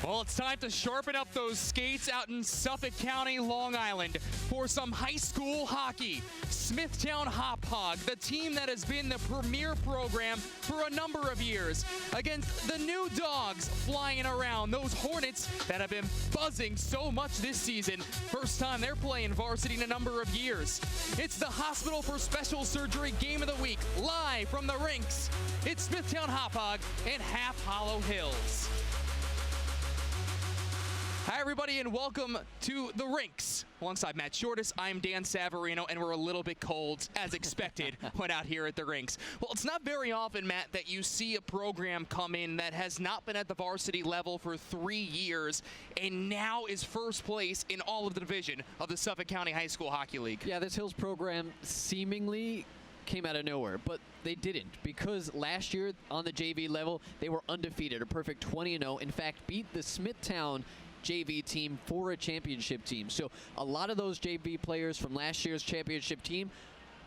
Well, it's time to sharpen up those skates out in Suffolk County, Long Island for some high school hockey. Smithtown Hauppage, the team that has been the premier program for a number of years, against the new dogs flying around, those Hornets that have been buzzing so much this season. First time they're playing varsity in a number of years. It's the Hospital for Special Surgery Game of the Week, live from the rinks. It's Smithtown Hauppage and Half Hollow Hills. Hi, everybody, and welcome to the rinks. Alongside Matt Shortis, I'm Dan Savarino, and we're a little bit cold, as expected, when out here at the rinks. Well, it's not very often, Matt, that you see a program come in that has not been at the varsity level for 3 years, and now is first place in all of the division of the Suffolk County High School Hockey League. Yeah, this Hills program seemingly came out of nowhere, but they didn't, because last year on the JV level, they were undefeated, a perfect 20-0. In fact, beat the Smithtown JV team for a championship team. So a lot of those JV players from last year's championship team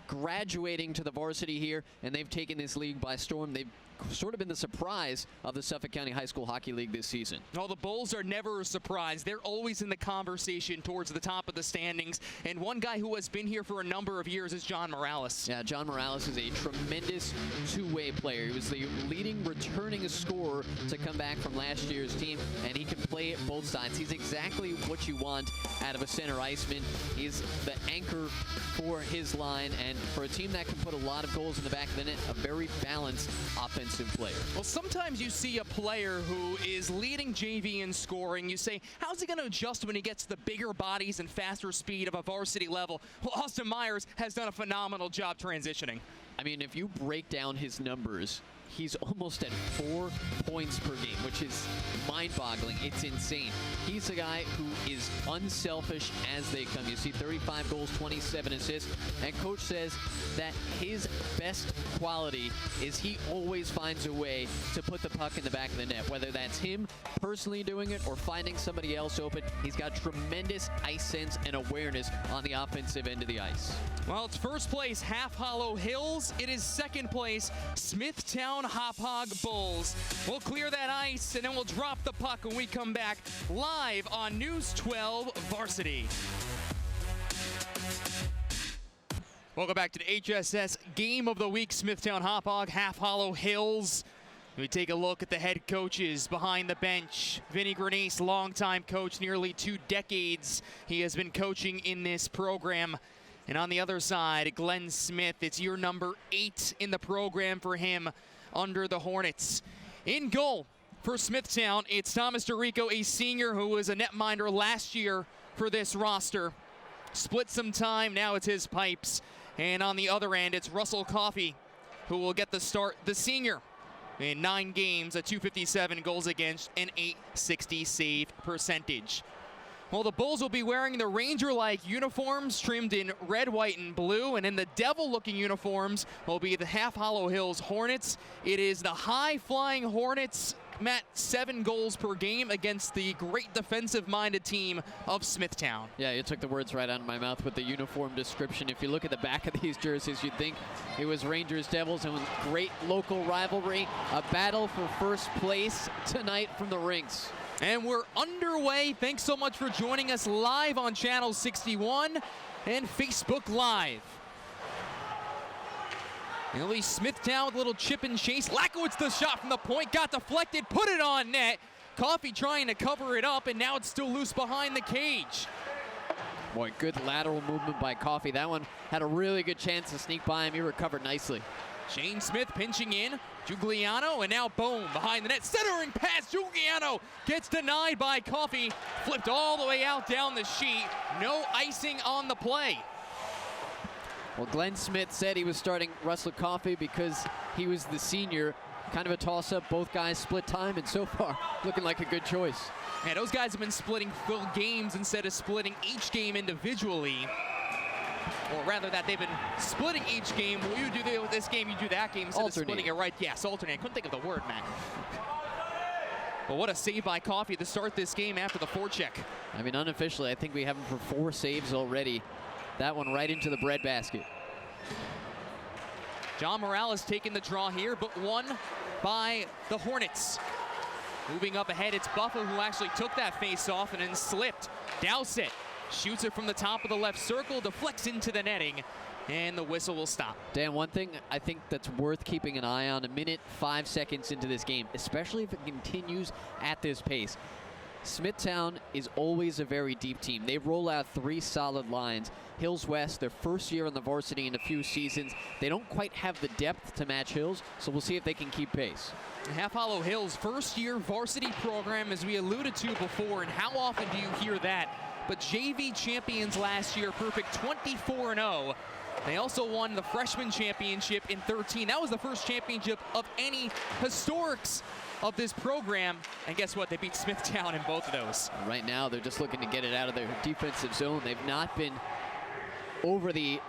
graduating to the varsity here, and they've taken this league by storm. They've sort of been the surprise of the Suffolk County High School Hockey League this season. Well, the Bulls are never a surprise. They're always in the conversation towards the top of the standings, and one guy who has been here for a number of years is John Morales. Yeah, John Morales is a tremendous two-way player. He was the leading returning scorer to come back from last year's team, and he can play at both sides. He's exactly what you want out of a center iceman. He's the anchor for his line, and for a team that can put a lot of goals in the back of the net, a very balanced offensive player. Well, sometimes you see a player who is leading JV in scoring. You say, how's he going to adjust when he gets the bigger bodies and faster speed of a varsity level? Well, Austin Myers has done a phenomenal job transitioning. I mean, if you break down his numbers, he's almost at 4 points per game, which is mind-boggling. It's insane. He's a guy who is unselfish as they come. You see 35 goals, 27 assists, and Coach says that his best quality is he always finds a way to put the puck in the back of the net, whether that's him personally doing it or finding somebody else open. He's got tremendous ice sense and awareness on the offensive end of the ice. Well, it's first place, Half Hollow Hills. It is second place, Smithtown Hauppage Bulls. We'll clear that ice, and then we'll drop the puck when we come back live on News 12 Varsity. Welcome back to the HSS Game of the Week, Smithtown Hauppage, Half Hollow Hills. We take a look at the head coaches behind the bench. Vinny Grenice, longtime coach, nearly 2 decades he has been coaching in this program. And on the other side, Glenn Smith, it's year number 8 in the program for him under the Hornets. In goal for Smithtown, it's Thomas DeRico, a senior who was a netminder last year for this roster. Split some time, now it's his pipes. And on the other end, it's Russell Coffey, who will get the start, the senior, in 9 games, a .257 goals against, and .860 save percentage. Well, the Bulls will be wearing the Ranger-like uniforms trimmed in red, white, and blue, and in the devil-looking uniforms will be the Half Hollow Hills Hornets. It is the high-flying Hornets, Matt, 7 goals per game against the great defensive-minded team of Smithtown. Yeah, you took the words right out of my mouth with the uniform description. If you look at the back of these jerseys, you'd think it was Rangers-Devils, and great local rivalry, a battle for first place tonight from the rinks. And we're underway. Thanks so much for joining us live on Channel 61 and Facebook Live. And at least Smithtown with a little chip and chase. Lakowitz the shot from the point, got deflected, put it on net. Coffey trying to cover it up, and now it's still loose behind the cage. Boy, good lateral movement by Coffey. That one had a really good chance to sneak by him. He recovered nicely. Shane Smith pinching in, Giuliano, and now boom, behind the net, centering pass, Giuliano gets denied by Coffey, flipped all the way out down the sheet, no icing on the play. Well, Glenn Smith said he was starting Russell Coffey because he was the senior, kind of a toss-up, both guys split time, and so far, looking like a good choice. Yeah, those guys have been splitting full games instead of splitting each game individually. Or rather that they've been splitting each game. Well, you do this game, you do that game instead of splitting it right. Yes, alternate. I couldn't think of the word, Matt. But what a save by Coffey to start this game after the forecheck. I mean, unofficially, I think we have him for 4 saves already. That one right into the breadbasket. John Morales taking the draw here, but won by the Hornets. Moving up ahead, it's Buffa who actually took that face-off and then slipped. Dowsett shoots it from the top of the left circle, deflects into the netting, and the whistle will stop. Dan, one thing I think that's worth keeping an eye on, 1:05 seconds into this game, especially if it continues at this pace. Smithtown is always a very deep team. They roll out 3 solid lines. Hills West, their first year on the varsity in a few seasons. They don't quite have the depth to match Hills, so we'll see if they can keep pace. Half Hollow Hills, first year varsity program, as we alluded to before, and how often do you hear that? But JV champions last year, perfect 24-0. They also won the freshman championship in 13. That was the first championship of any historics of this program. And guess what? They beat Smithtown in both of those. Right now, they're just looking to get it out of their defensive zone. They've not been over the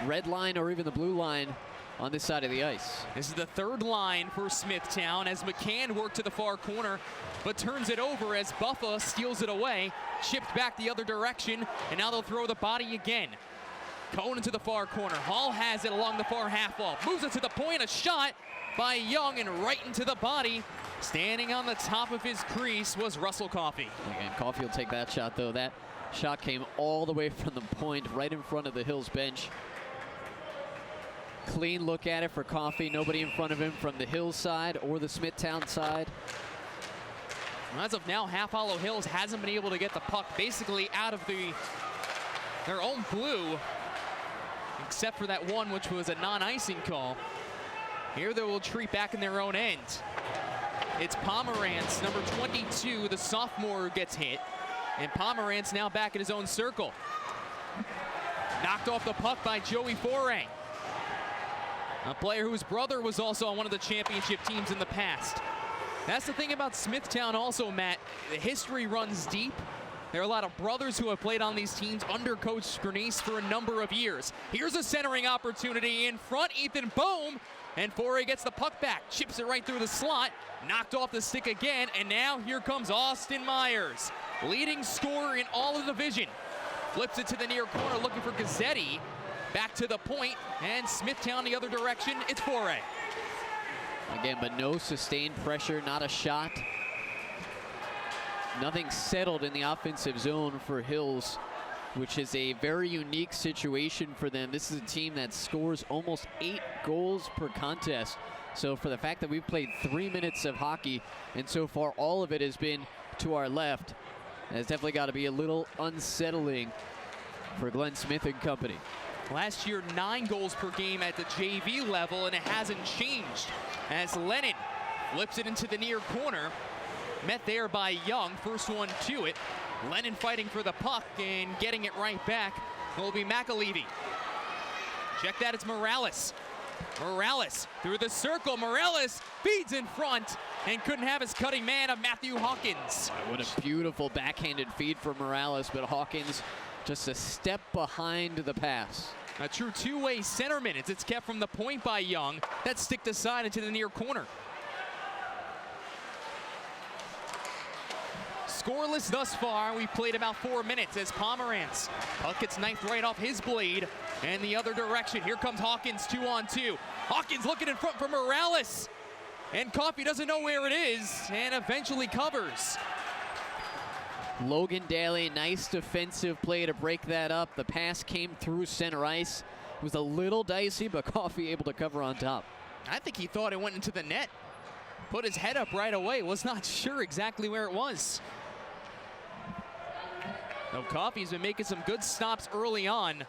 red line or even the blue line on this side of the ice. This is the third line for Smithtown as McCann worked to the far corner, but turns it over as Buffa steals it away, chipped back the other direction, and now they'll throw the body again. Conan to the far corner. Hall has it along the far half wall. Moves it to the point. A shot by Young and right into the body. Standing on the top of his crease was Russell Coffey. Again, Coffey will take that shot, though. That shot came all the way from the point, right in front of the Hills bench. Clean look at it for Coffey. Nobody in front of him from the Hills side or the Smithtown side. As of now, Half Hollow Hills hasn't been able to get the puck basically out of their own blue, except for that one, which was a non-icing call. Here they will treat back in their own end. It's Pomerantz, number 22, the sophomore, who gets hit. And Pomerantz now back in his own circle. Knocked off the puck by Joey Foray, a player whose brother was also on one of the championship teams in the past. That's the thing about Smithtown also, Matt. The history runs deep. There are a lot of brothers who have played on these teams under Coach Skernice for a number of years. Here's a centering opportunity in front. Ethan Bohm, and Foray gets the puck back, chips it right through the slot, knocked off the stick again, and now here comes Austin Myers, leading scorer in all of the division. Flips it to the near corner, looking for Gazzetti. Back to the point, and Smithtown the other direction. It's Foray. Again, but no sustained pressure, not a shot. Nothing settled in the offensive zone for Hills, which is a very unique situation for them. This is a team that scores almost 8 goals per contest. So for the fact that we've played 3 minutes of hockey, and so far all of it has been to our left, has definitely got to be a little unsettling for Glenn Smith and company. Last year, 9 goals per game at the JV level, and it hasn't changed as Lennon flips it into the near corner. Met there by Young, first one to it. Lennon fighting for the puck and getting it right back will be McAlevey. Check that, it's Morales. Morales through the circle. Morales feeds in front and couldn't have his cutting man of Matthew Hawkins. What a beautiful backhanded feed for Morales, but Hawkins just a step behind the pass. A true two-way centerman as it's kept from the point by Young. That's sticked aside into the near corner. Scoreless thus far. We've played about 4 minutes as Pomerantz. Puck gets knifed right off his blade. And the other direction. Here comes Hawkins, 2-on-2. Hawkins looking in front for Morales. And Coffey doesn't know where it is and eventually covers. Logan Daly, nice defensive play to break that up. The pass came through center ice. It was a little dicey, but Coffey able to cover on top. I think he thought it went into the net. Put his head up right away. Was not sure exactly where it was. Now Coffey's been making some good stops early on,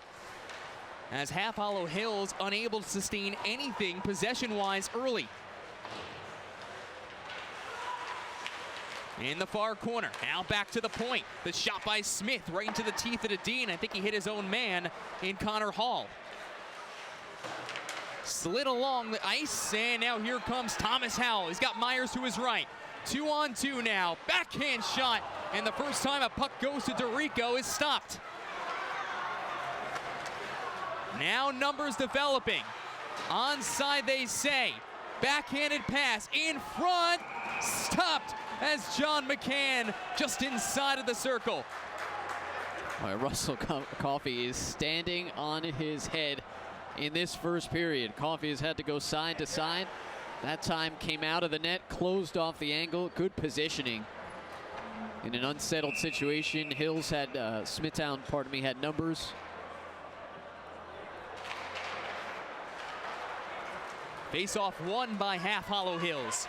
as Half Hollow Hills unable to sustain anything possession-wise early. In the far corner, now back to the point. The shot by Smith right into the teeth of the Dean. I think he hit his own man in Connor Hall. Slid along the ice, and now here comes Thomas Howell. He's got Myers to his right. 2-on-2 now, backhand shot, and the first time a puck goes to DeRico is stopped. Now numbers developing. Onside they say. Backhanded pass in front, stopped as John McCann just inside of the circle. All right, Russell Coffey is standing on his head in this first period. Coffey has had to go side to side. That time came out of the net, closed off the angle. Good positioning. In an unsettled situation, Hills had, Smithtown, pardon me, had numbers. Face-off won by Half Hollow Hills.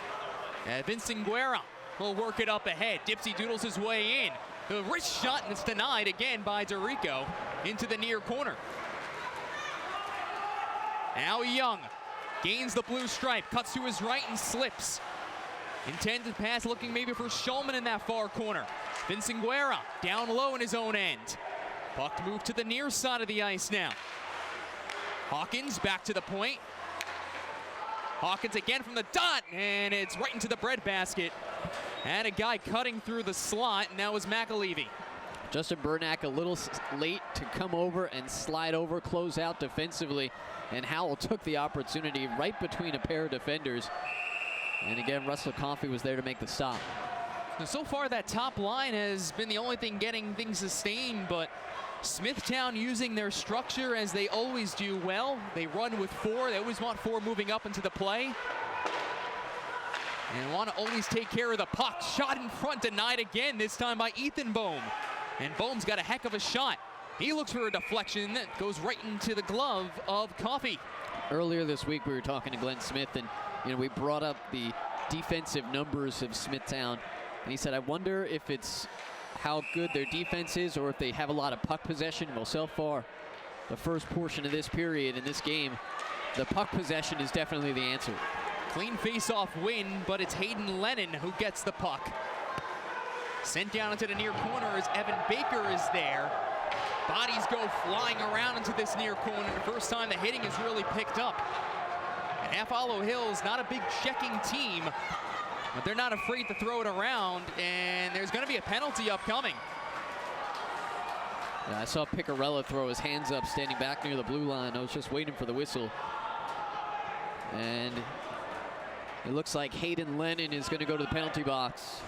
Vincent Guerra will work it up ahead. Dipsy doodles his way in. The wrist shot, and it's denied again by Dorico into the near corner. Now Young gains the blue stripe, cuts to his right and slips. Intended pass looking maybe for Schulman in that far corner. Vincent Guerra down low in his own end. Puck moved to the near side of the ice now. Hawkins back to the point. Hawkins again from the dot, and it's right into the breadbasket. And a guy cutting through the slot, and that was McAlevey. Justin Bernack a little late to come over and slide over, close out defensively. And Howell took the opportunity right between a pair of defenders. And again, Russell Coffey was there to make the stop. So far, that top line has been the only thing getting things sustained, but Smithtown using their structure as they always do well. They run with four. They always want four moving up into the play. And want to always take care of the puck. Shot in front, denied again, this time by Ethan Bohm. And Bohm's got a heck of a shot. He looks for a deflection that goes right into the glove of Coffey. Earlier this week, we were talking to Glenn Smith, and we brought up the defensive numbers of Smithtown. And he said, I wonder if it's how good their defense is or if they have a lot of puck possession. Well, so far, the first portion of this period in this game, the puck possession is definitely the answer. Clean face-off win, but it's Hayden Lennon who gets the puck. Sent down into the near corner as Evan Baker is there. Bodies go flying around into this near corner. The first time the hitting is really picked up. And Half Hollow Hills, not a big checking team, but they're not afraid to throw it around, and there's going to be a penalty upcoming. Yeah, I saw Picarella throw his hands up standing back near the blue line. I was just waiting for the whistle. And it looks like Hayden Lennon is going to go to the penalty box.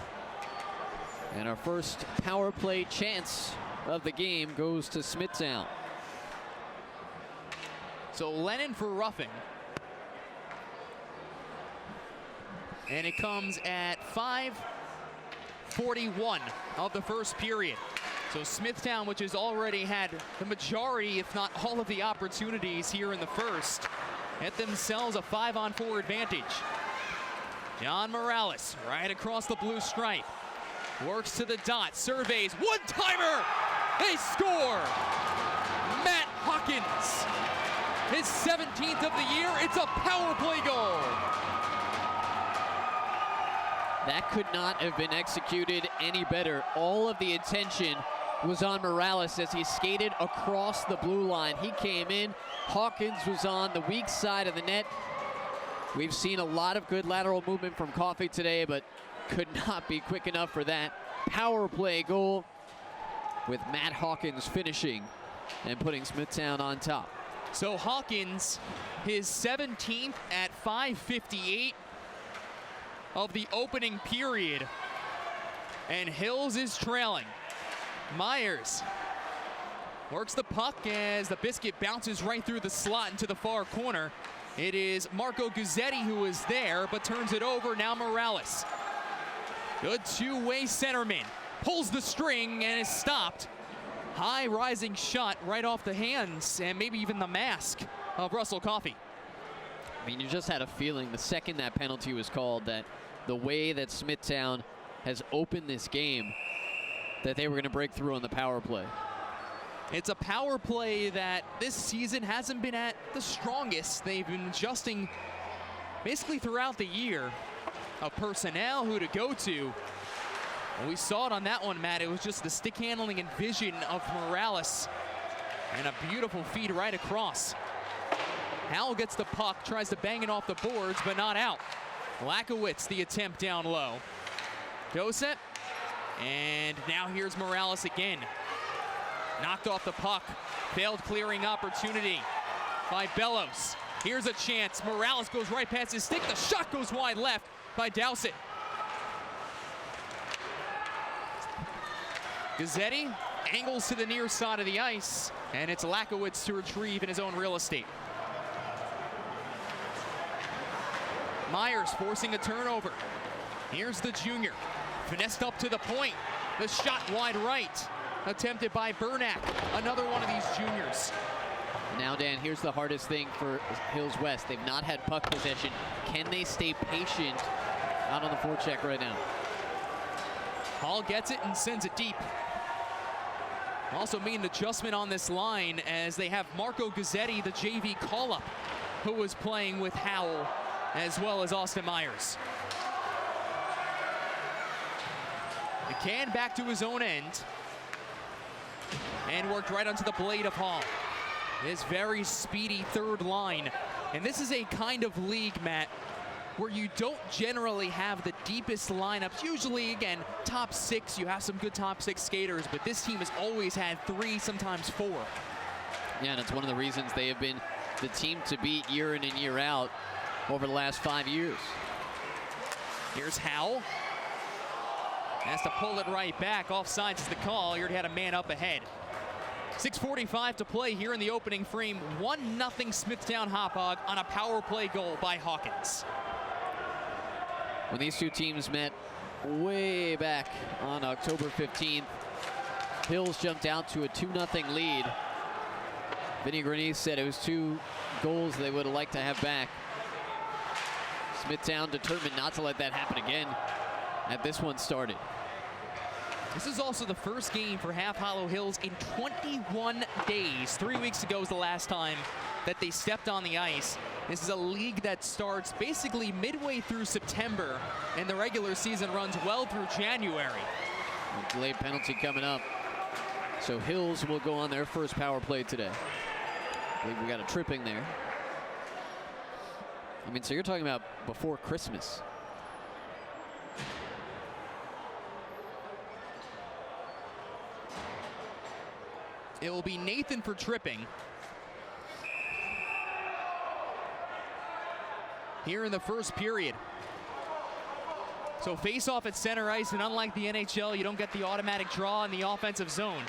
And our first power play chance of the game goes to Smithtown. So Lennon for roughing. And it comes at 5:41 of the first period. So Smithtown, which has already had the majority, if not all of the opportunities here in the first, get themselves a 5-on-4 advantage. John Morales right across the blue stripe. Works to the dot, surveys, one-timer! They score! Matt Hawkins, his 17th of the year. It's a power play goal. That could not have been executed any better. All of the attention was on Morales as he skated across the blue line. He came in. Hawkins was on the weak side of the net. We've seen a lot of good lateral movement from Coffey today, but could not be quick enough for that power play goal, with Matt Hawkins finishing and putting Smithtown on top. So Hawkins, his 17th at 5:58 of the opening period, and Hills is trailing. Myers works the puck as the biscuit bounces right through the slot into the far corner. It is Marco Guzzetti who is there, but turns it over. Now Morales. Good two-way centerman. Pulls the string and is stopped. High rising shot right off the hands and maybe even the mask of Russell Coffey. I mean, you just had a feeling the second that penalty was called that the way that Smithtown has opened this game, that they were going to break through on the power play. It's a power play that this season hasn't been at the strongest. They've been adjusting basically throughout the year of personnel, who to go to. Well, we saw it on that one, Matt. It was just the stick handling and vision of Morales, and a beautiful feed right across. Howell gets the puck, tries to bang it off the boards, but not out. Lakowitz, the attempt down low. Doset, and now here's Morales again. Knocked off the puck. Failed clearing opportunity by Bellows. Here's a chance. Morales goes right past his stick. The shot goes wide left by Dowsett. Guzzetti angles to the near side of the ice, and it's Lakowitz to retrieve in his own real estate. Myers forcing a turnover. Here's the junior. Finessed up to the point. The shot wide right. Attempted by Bernack. Another one of these juniors. Now, Dan, here's the hardest thing for Hills West. They've not had puck possession. Can they stay patient out on the forecheck right now? Hall gets it and sends it deep. Also made an adjustment on this line as they have Marco Gazzetti, the JV call-up, who was playing with Howell, as well as Austin Myers. McCann back to his own end and worked right onto the blade of Hall. This very speedy third line. And this is a kind of league, Matt, where you don't generally have the deepest lineups. Usually, again, top six, you have some good top six skaters, but this team has always had 3, sometimes 4. Yeah, and it's one of the reasons they have been the team to beat year in and year out over the last 5 years. Here's Howell. Has to pull it right back. Offsides is the call. He already had a man up ahead. 6:45 to play here in the opening frame. 1-0 Smithtown Hauppage on a power play goal by Hawkins. When these two teams met way back on October 15th, Hills jumped out to a 2-0 lead. Vinny Grenice said it was 2 goals they would have liked to have back. Smithtown determined not to let that happen again as this one started. This is also the first game for Half Hollow Hills in 21 days. 3 weeks ago was the last time that they stepped on the ice. This is a league that starts basically midway through September, and the regular season runs well through January. A delayed penalty coming up. So Hills will go on their first power play today. I believe we got a tripping there. I mean, so you're talking about before Christmas. It will be Nathan for tripping. Here in the first period. So face off at center ice, and unlike the NHL, you don't get the automatic draw in the offensive zone.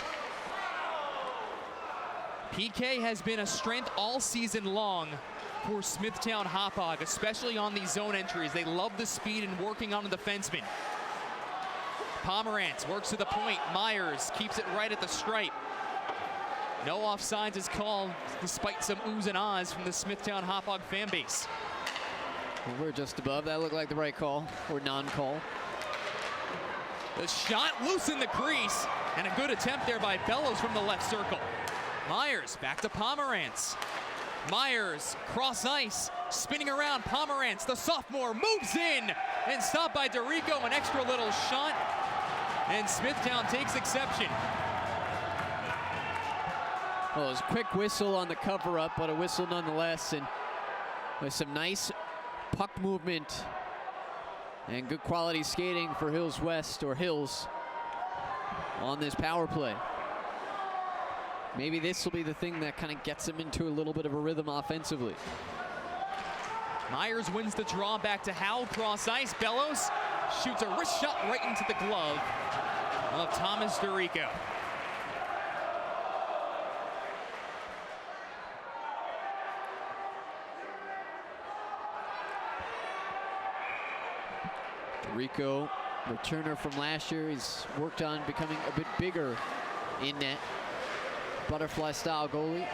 PK has been a strength all season long for Smithtown Hauppage, especially on these zone entries. They love the speed and working on the defenseman. Pomerantz works to the point. Myers keeps it right at the stripe. No offsides is called, despite some oohs and ahs from the Smithtown Hauppage fan base. Well, we're just above. That looked like the right call, or non-call. The shot loose in the crease, and a good attempt there by Bellows from the left circle. Myers back to Pomerantz. Myers cross ice, spinning around. Pomerantz, the sophomore, moves in and stopped by DeRico. An extra little shot, and Smithtown takes exception. Well, it was a quick whistle on the cover-up, but a whistle nonetheless, and with some nice puck movement and good quality skating for Hills West, or Hills, on this power play. Maybe this will be the thing that kind of gets them into a little bit of a rhythm offensively. Myers wins the draw back to Howell, cross ice. Bellows shoots a wrist shot right into the glove of Thomas DeRico. DeRico, returner from last year, he's worked on becoming a bit bigger in net. Butterfly style goalie.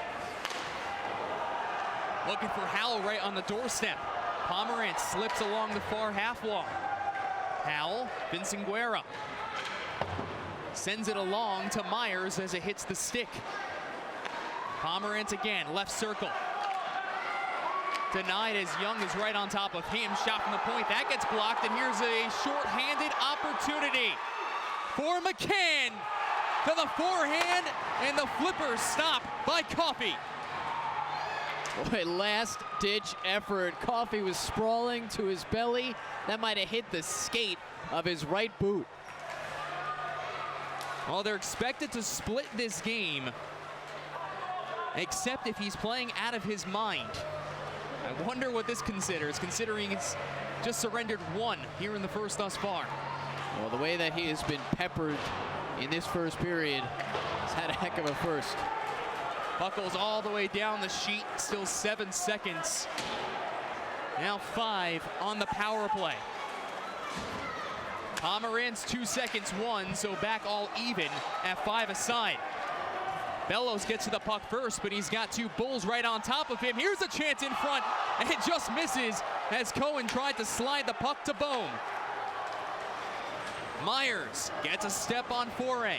Looking for Howell right on the doorstep. Pomerantz slips along the far half wall. Howell, Vincent Guerra sends it along to Myers as it hits the stick. Pomerantz again, left circle. Denied as Young is right on top of him. Shot from the point, that gets blocked, and here's a short-handed opportunity for McCann. To the forehand, and the flipper stop by Coffey. Boy, last-ditch effort. Coffey was sprawling to his belly. That might have hit the skate of his right boot. Well, they're expected to split this game, except if he's playing out of his mind. I wonder what this considers, considering it's just surrendered 1 here in the first thus far. Well, the way that he has been peppered in this first period, he's had a heck of a first. Buckles all the way down the sheet, still 7 seconds Now 5 on the power play. Pomerantz 2 seconds, 1, so back all even at 5 aside. Bellows gets to the puck first, but he's got 2 Bulls right on top of him. Here's a chance in front, and it just misses as Cohen tried to slide the puck to Bohm. Myers gets a step on foray.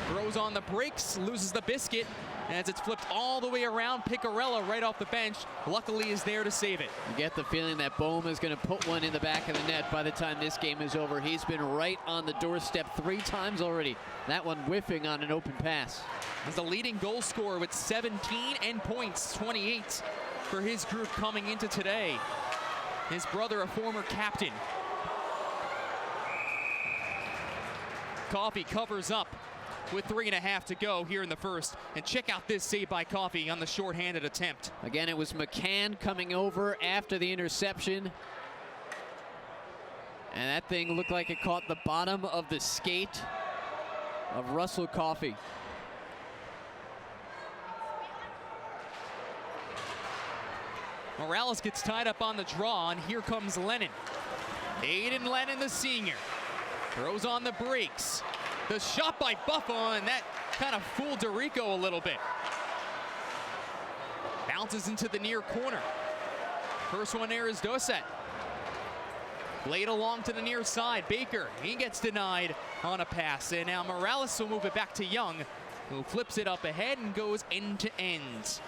Throws on the brakes, loses the biscuit, as it's flipped all the way around. Picarella right off the bench, luckily is there to save it. You get the feeling that Bohm is going to put one in the back of the net by the time this game is over. He's been right on the doorstep 3 times already. That one whiffing on an open pass. He's the leading goal scorer with 17 and points, 28 for his group coming into today. His brother, a former captain. Coffey covers up with 3.5 to go here in the first. And check out this save by Coffey on the shorthanded attempt. Again, it was McCann coming over after the interception. And that thing looked like it caught the bottom of the skate of Russell Coffey. Morales gets tied up on the draw, and here comes Lennon. Aiden Lennon, the senior, throws on the brakes. The shot by Buffalo, and that kind of fooled DeRico a little bit. Bounces into the near corner. First one there is Doset. Laid along to the near side. Baker, he gets denied on a pass. And now Morales will move it back to Young, who flips it up ahead and goes end to end.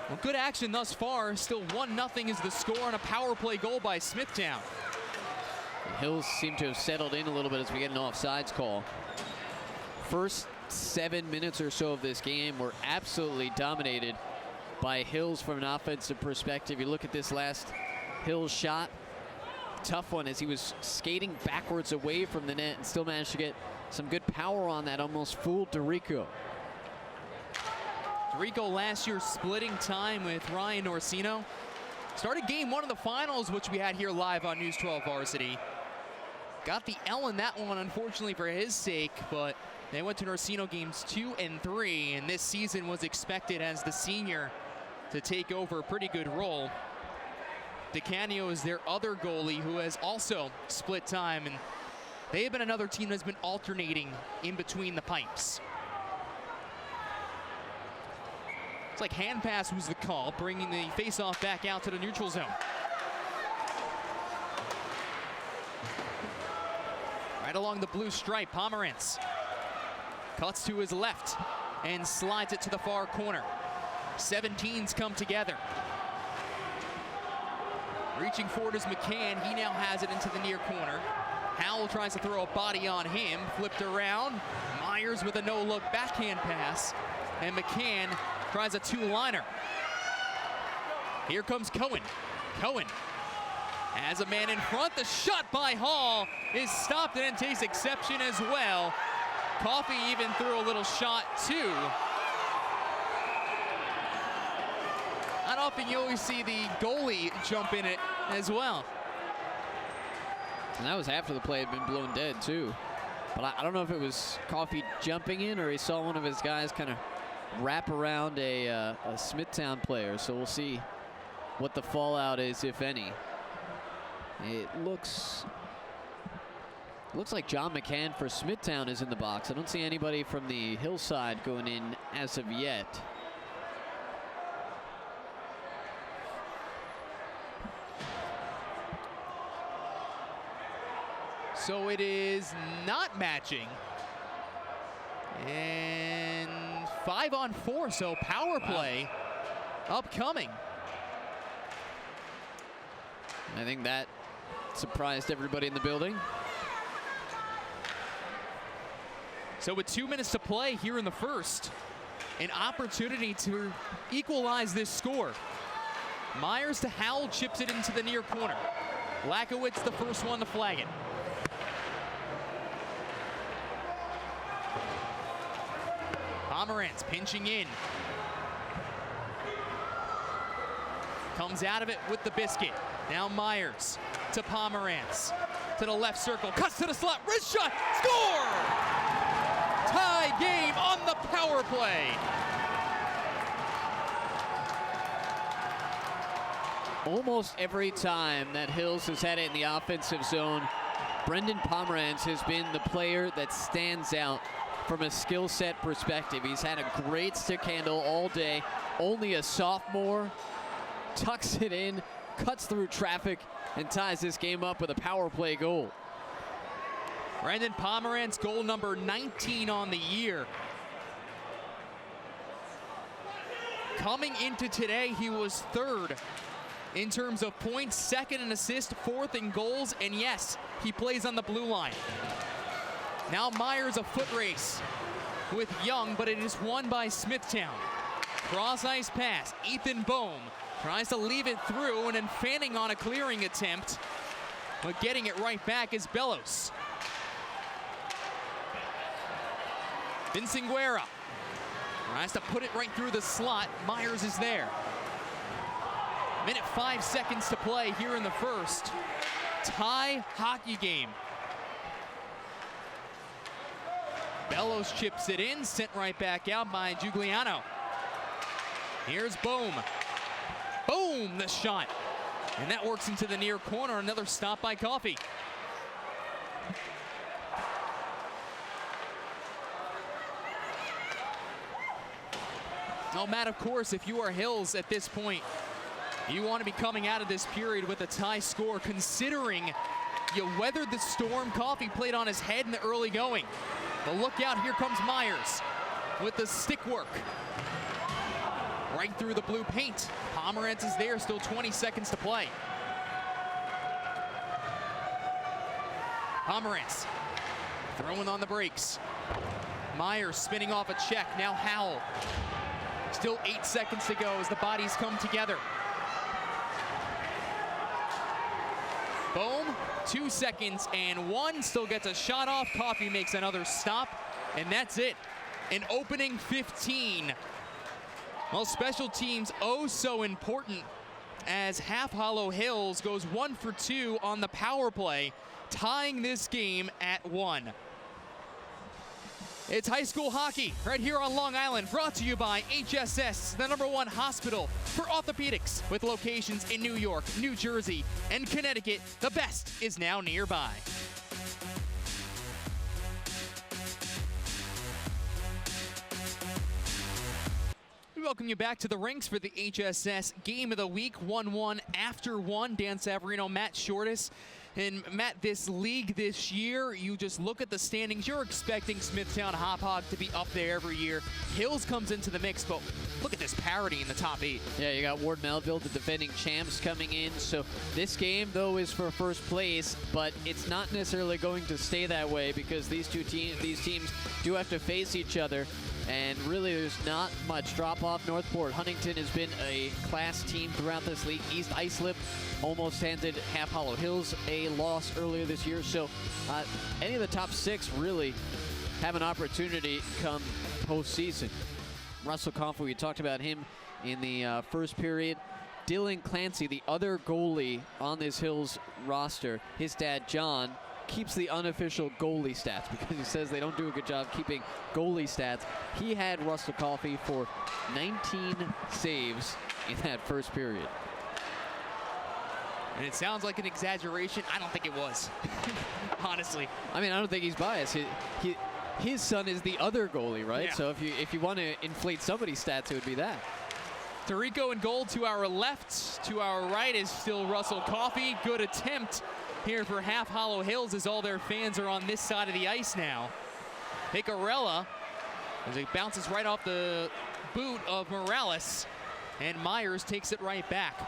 Well, good action thus far. Still 1-0 is the score on a power play goal by Smithtown. The Hills seem to have settled in a little bit as we get an offsides call. First 7 minutes or so of this game were absolutely dominated by Hills from an offensive perspective. You look at this last Hills shot, tough one as he was skating backwards away from the net and still managed to get some good power on that, almost fooled DeRico. DeRico last year splitting time with Ryan Orsino. Started game 1 of the finals, which we had here live on News 12 Varsity. Got the L in that one, unfortunately for his sake, but they went to Orsino games 2 and 3, and this season was expected as the senior to take over a pretty good role. DeCanio is their other goalie who has also split time, and they have been another team that's been alternating in between the pipes. It's like hand pass was the call, bringing the face-off back out to the neutral zone. Right along the blue stripe, Pomerantz cuts to his left and slides it to the far corner. 17s come together. Reaching forward is McCann. He now has it into the near corner. Howell tries to throw a body on him, flipped around. Myers with a no-look backhand pass, and McCann tries a 2-liner. Here comes Cohen. Cohen has a man in front. The shot by Hall is stopped and takes exception as well. Coffey even threw a little shot too. Not often you always see the goalie jump in it as well. And that was after the play had been blown dead too. But I don't know if it was Coffey jumping in or he saw one of his guys kind of wrap around a Smithtown player. So we'll see what the fallout is, if any. It looks like John McCann for Smithtown is in the box. I don't see anybody from the Hillside going in as of yet. So it is not matching. And 5-on-4, so power play upcoming. I think that surprised everybody in the building. So with 2 minutes to play here in the first, an opportunity to equalize this score. Myers to Howell, chips it into the near corner. Lakowitz the first one to flag it. Pomerantz pinching in. Comes out of it with the biscuit. Now Myers to Pomerantz. To the left circle, cuts to the slot, wrist shot, score! Tie game on the power play. almost every time that Hills has had it in the offensive zone, Brendan Pomerantz has been the player that stands out from a skill set perspective. He's had a great stick handle all day. Only a sophomore, tucks it in, cuts through traffic, and ties this game up with a power play goal. Brendan Pomerantz, goal number 19 on the year. Coming into today, he was third in terms of points, second in assists, fourth in goals, and yes, he plays on the blue line. Now Myers, a foot race with Young, but it is won by Smithtown. Cross ice pass, Ethan Bohm tries to leave it through, and then fanning on a clearing attempt, but getting it right back is Bellows. Vincent Guerra tries to put it right through the slot. Myers is there. Minute 5 seconds to play here in the first. Tie hockey game. Bellows chips it in, sent right back out by Giuliano. Here's Bohm. Boom, the shot. And that works into the near corner. Another stop by Coffey. Well, Matt, of course, if you are Hills at this point, you want to be coming out of this period with a tie score, considering you weathered the storm. Coffey played on his head in the early going. But look out, here comes Myers with the stick work. Right through the blue paint. Pomerantz is there, still 20 seconds to play. Pomerantz throwing on the brakes. Myers spinning off a check, now Howell. Still 8 seconds to go as the bodies come together. Bohm, 2 seconds and 1, still gets a shot off. Coffey makes another stop, and that's it. An opening 15. Well, special teams oh so important as Half Hollow Hills goes 1 for 2 on the power play, tying this game at 1. It's high school hockey right here on Long Island, brought to you by HSS, the #1 hospital for orthopedics, with locations in New York, New Jersey, and Connecticut. The best is now nearby. We welcome you back to the rinks for the HSS Game of the Week, 1-1 after 1. Dan Savarino, Matt Shortis. And Matt, this league this year, you just look at the standings, you're expecting Smithtown Hauppage to be up there every year. Hills comes into the mix, but look at this parity in the top 8. Yeah, you got Ward Melville, the defending champs, coming in. So this game, though, is for first place, but it's not necessarily going to stay that way because these teams do have to face each other. And really, there's not much drop-off. Northport Huntington has been a class team throughout this league. East Islip almost handed Half Hollow Hills a loss earlier this year. So any of the top 6 really have an opportunity come postseason. Russell Coffey, we talked about him in the first period. Dylan Clancy, the other goalie on this Hills roster, his dad, John, keeps the unofficial goalie stats because he says they don't do a good job keeping goalie stats. He had Russell Coffey for 19 saves in that first period. And it sounds like an exaggeration. I don't think it was, honestly. I mean, I don't think he's biased. His son is the other goalie, right? Yeah. So if you want to inflate somebody's stats, it would be that. Tarico in goal to our left. To our right is still Russell Coffey. Good attempt here for Half Hollow Hills as all their fans are on this side of the ice now. Picarella, as it bounces right off the boot of Morales, and Myers takes it right back.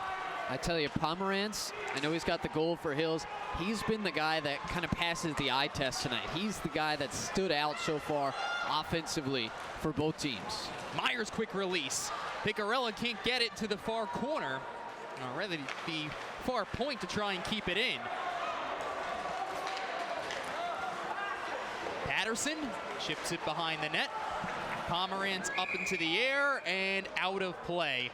I tell you, Pomerantz, I know he's got the goal for Hills. He's been the guy that kind of passes the eye test tonight. He's the guy that stood out so far offensively for both teams. Myers, quick release. Picarella can't get it to the far corner, or rather the far point to try and keep it in. Patterson chips it behind the net. Pomerantz up into the air and out of play.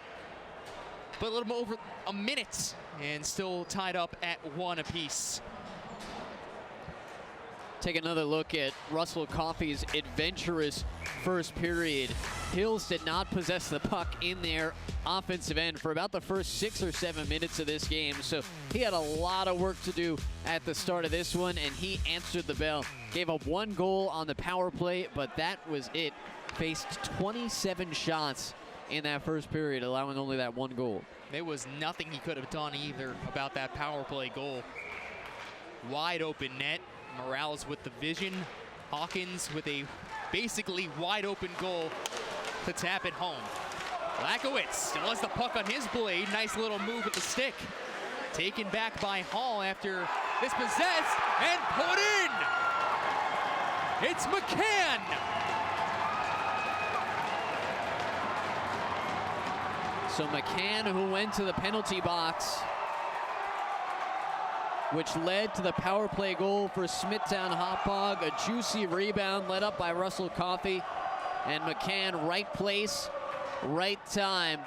But a little over a minute and still tied up at 1 apiece. Take another look at Russell Coffey's adventurous first period. Hills did not possess the puck in their offensive end for about the first 6 or 7 minutes of this game. So he had a lot of work to do at the start of this one, and he answered the bell. Gave up 1 goal on the power play, but that was it. Faced 27 shots in that first period, allowing only that 1 goal. There was nothing he could have done either about that power play goal. Wide open net. Morales with the vision. Hawkins with a basically wide open goal to tap it home. Lakowitz still has the puck on his blade. Nice little move with the stick. Taken back by Hall after this possessed and put in. It's McCann. So McCann, who went to the penalty box, which led to the power play goal for Smithtown Hauppage. A juicy rebound led up by Russell Coffey. And McCann, right place, right time,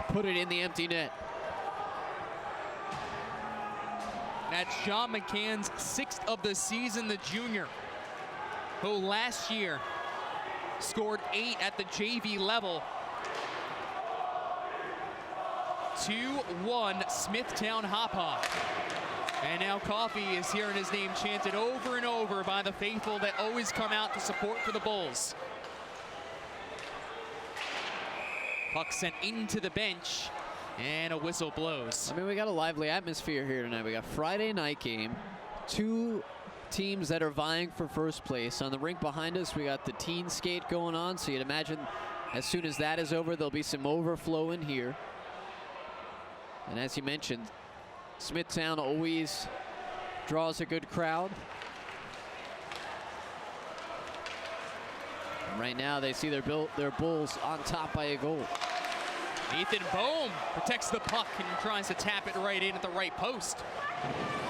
put it in the empty net. That's Sean McCann's 6th of the season, the junior, who last year scored 8 at the JV level. 2-1 Smithtown Hauppage. And now Coffey is hearing his name chanted over and over by the faithful that always come out to support for the Bulls. Puck sent into the bench, and a whistle blows. I mean, we got a lively atmosphere here tonight. We got Friday night game, 2 teams that are vying for first place. On the rink behind us, we got the teen skate going on, so you'd imagine as soon as that is over, there'll be some overflow in here. And as you mentioned, Smithtown always draws a good crowd. And right now, they see their Bulls on top by a goal. Ethan Bohm protects the puck and tries to tap it right in at the right post.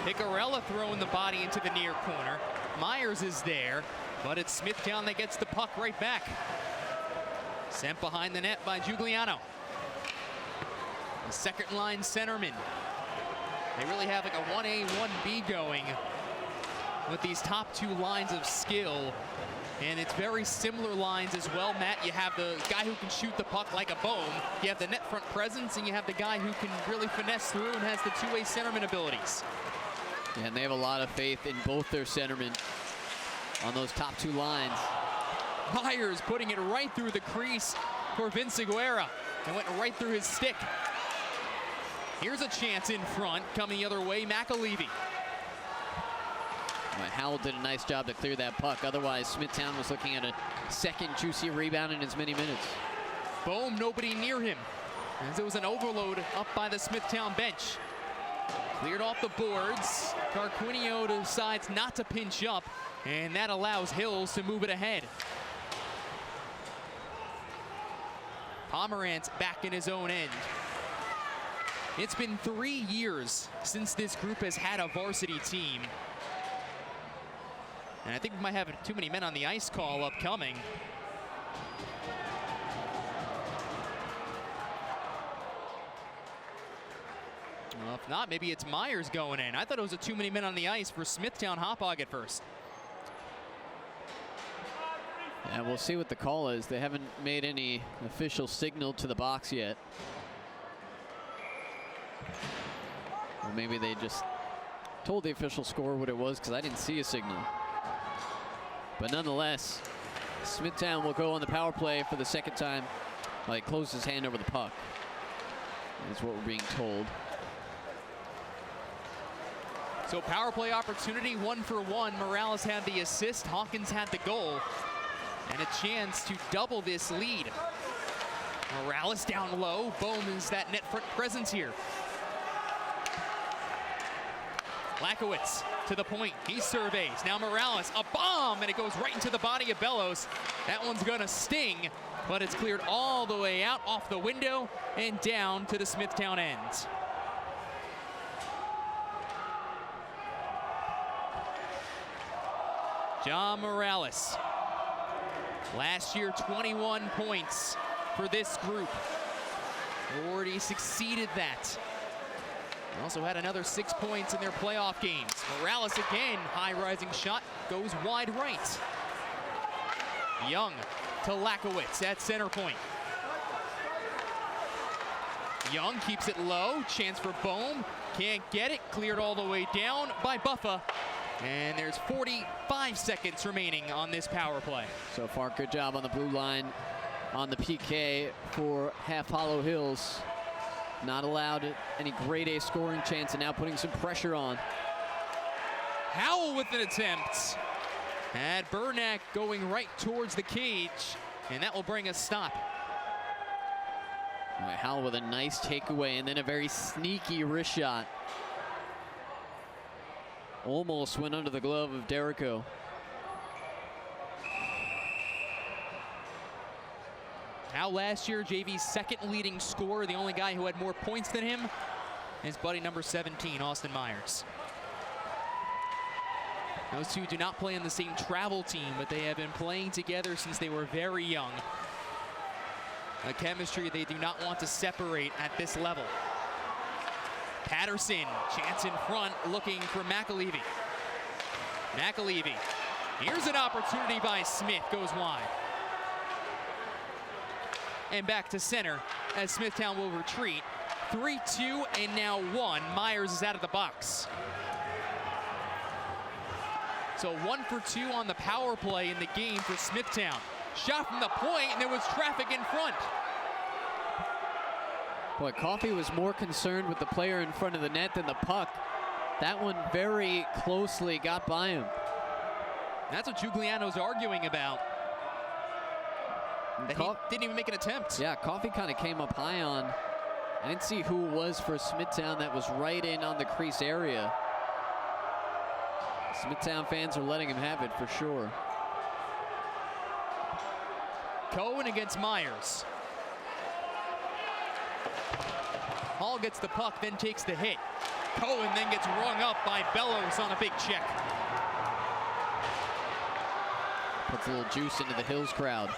Picarella throwing the body into the near corner. Myers is there, but it's Smithtown that gets the puck right back. Sent behind the net by Giuliano. The second line centerman. They really have like a 1A, 1B going with these top 2 lines of skill. And it's very similar lines as well, Matt. You have the guy who can shoot the puck like a Bohm. You have the net front presence, and you have the guy who can really finesse through and has the 2-way centerman abilities. Yeah, and they have a lot of faith in both their centermen on those top 2 lines. Myers putting it right through the crease for Vince Aguera. It went right through his stick. Here's a chance in front, coming the other way, McAlevey. Well, Howell did a nice job to clear that puck. Otherwise, Smithtown was looking at a second juicy rebound in as many minutes. Bohm, nobody near him, as it was an overload up by the Smithtown bench. Cleared off the boards. Tarquinio decides not to pinch up, and that allows Hills to move it ahead. Pomerantz back in his own end. It's been 3 years since this group has had a varsity team. And I think we might have too many men on the ice call upcoming. Well, if not, maybe it's Myers going in. I thought it was a too many men on the ice for Smithtown Hauppage at first. And we'll see what the call is. They haven't made any official signal to the box yet. Or maybe they just told the official score what it was, because I didn't see a signal. But nonetheless, Smithtown will go on the power play for the second time. Well, he closed his hand over the puck. That's what we're being told. So power play opportunity, 1-for-1. Morales had the assist, Hawkins had the goal. And a chance to double this lead. Morales down low. Bohm is that net front presence here. Lakowitz to the point. He surveys. Now Morales, a bomb, and it goes right into the body of Bellows. That one's gonna sting, but it's cleared all the way out off the window and down to the Smithtown end. John Morales. Last year, 21 points for this group. Already succeeded that They also had another 6 points in their playoff games. Morales again, high rising shot, goes wide right. Young to Lakowitz at center point. Young keeps it low, chance for Bohm, can't get it, cleared all the way down by Buffa. And there's 45 seconds remaining on this power play. So far, good job on the blue line on the PK for Half Hollow Hills. Not allowed any grade A scoring chance, and now putting some pressure on. Howell with an attempt. And Bernack going right towards the cage, and that will bring a stop. All right, Howell with a nice takeaway, and then a very sneaky wrist shot. Almost went under the glove of Derrico. Howell last year, JV's second leading scorer, the only guy who had more points than him, his buddy number 17, Austin Myers. Those two do not play on the same travel team, but they have been playing together since they were very young. A chemistry they do not want to separate at this level. Patterson, chance in front, looking for McAlevey. McAlevey, here's an opportunity by Smith, goes wide. And back to center as Smithtown will retreat. 3-2 and now 1. Myers is out of the box. So 1 for 2 on the power play in the game for Smithtown. Shot from the point, and there was traffic in front. Boy, Coffey was more concerned with the player in front of the net than the puck. That one very closely got by him. That's what Giuliano's arguing about. That he didn't even make an attempt. Yeah, Coffey kind of came up high on. I didn't see who it was for Smithtown that was right in on the crease area. Smithtown fans are letting him have it for sure. Cohen against Myers. Hall gets the puck, then takes the hit. Cohen then gets rung up by Bellows on a big check. Puts a little juice into the Hills crowd.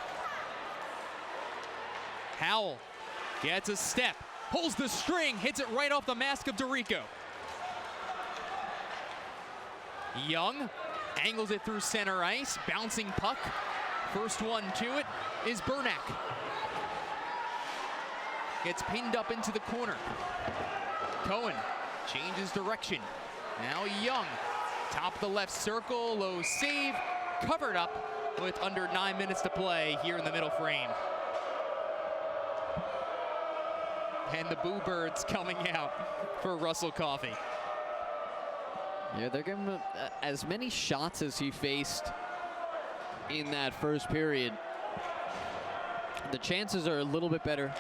Howell gets a step, pulls the string, hits it right off the mask of Derrico. Young angles it through center ice, bouncing puck. First one to it is Bernack. Gets pinned up into the corner. Cohen changes direction. Now Young, top of the left circle, low save, covered up with under 9 minutes to play here in the middle frame. And the Boo Birds coming out for Russell Coffey. Yeah, they're giving him as many shots as he faced in that first period. The chances are a little bit better.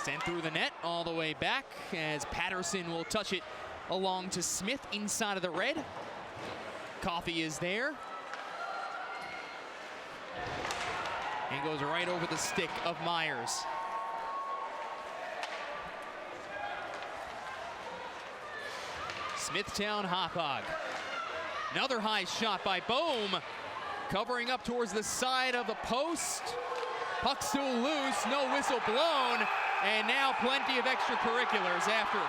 Sent through the net all the way back as Patterson will touch it along to Smith inside of the red. Coffey is there. And goes right over the stick of Myers. Smithtown Hauppage. Another high shot by Bohm. Covering up towards the side of the post. Puck still loose, no whistle blown. And now plenty of extracurriculars after.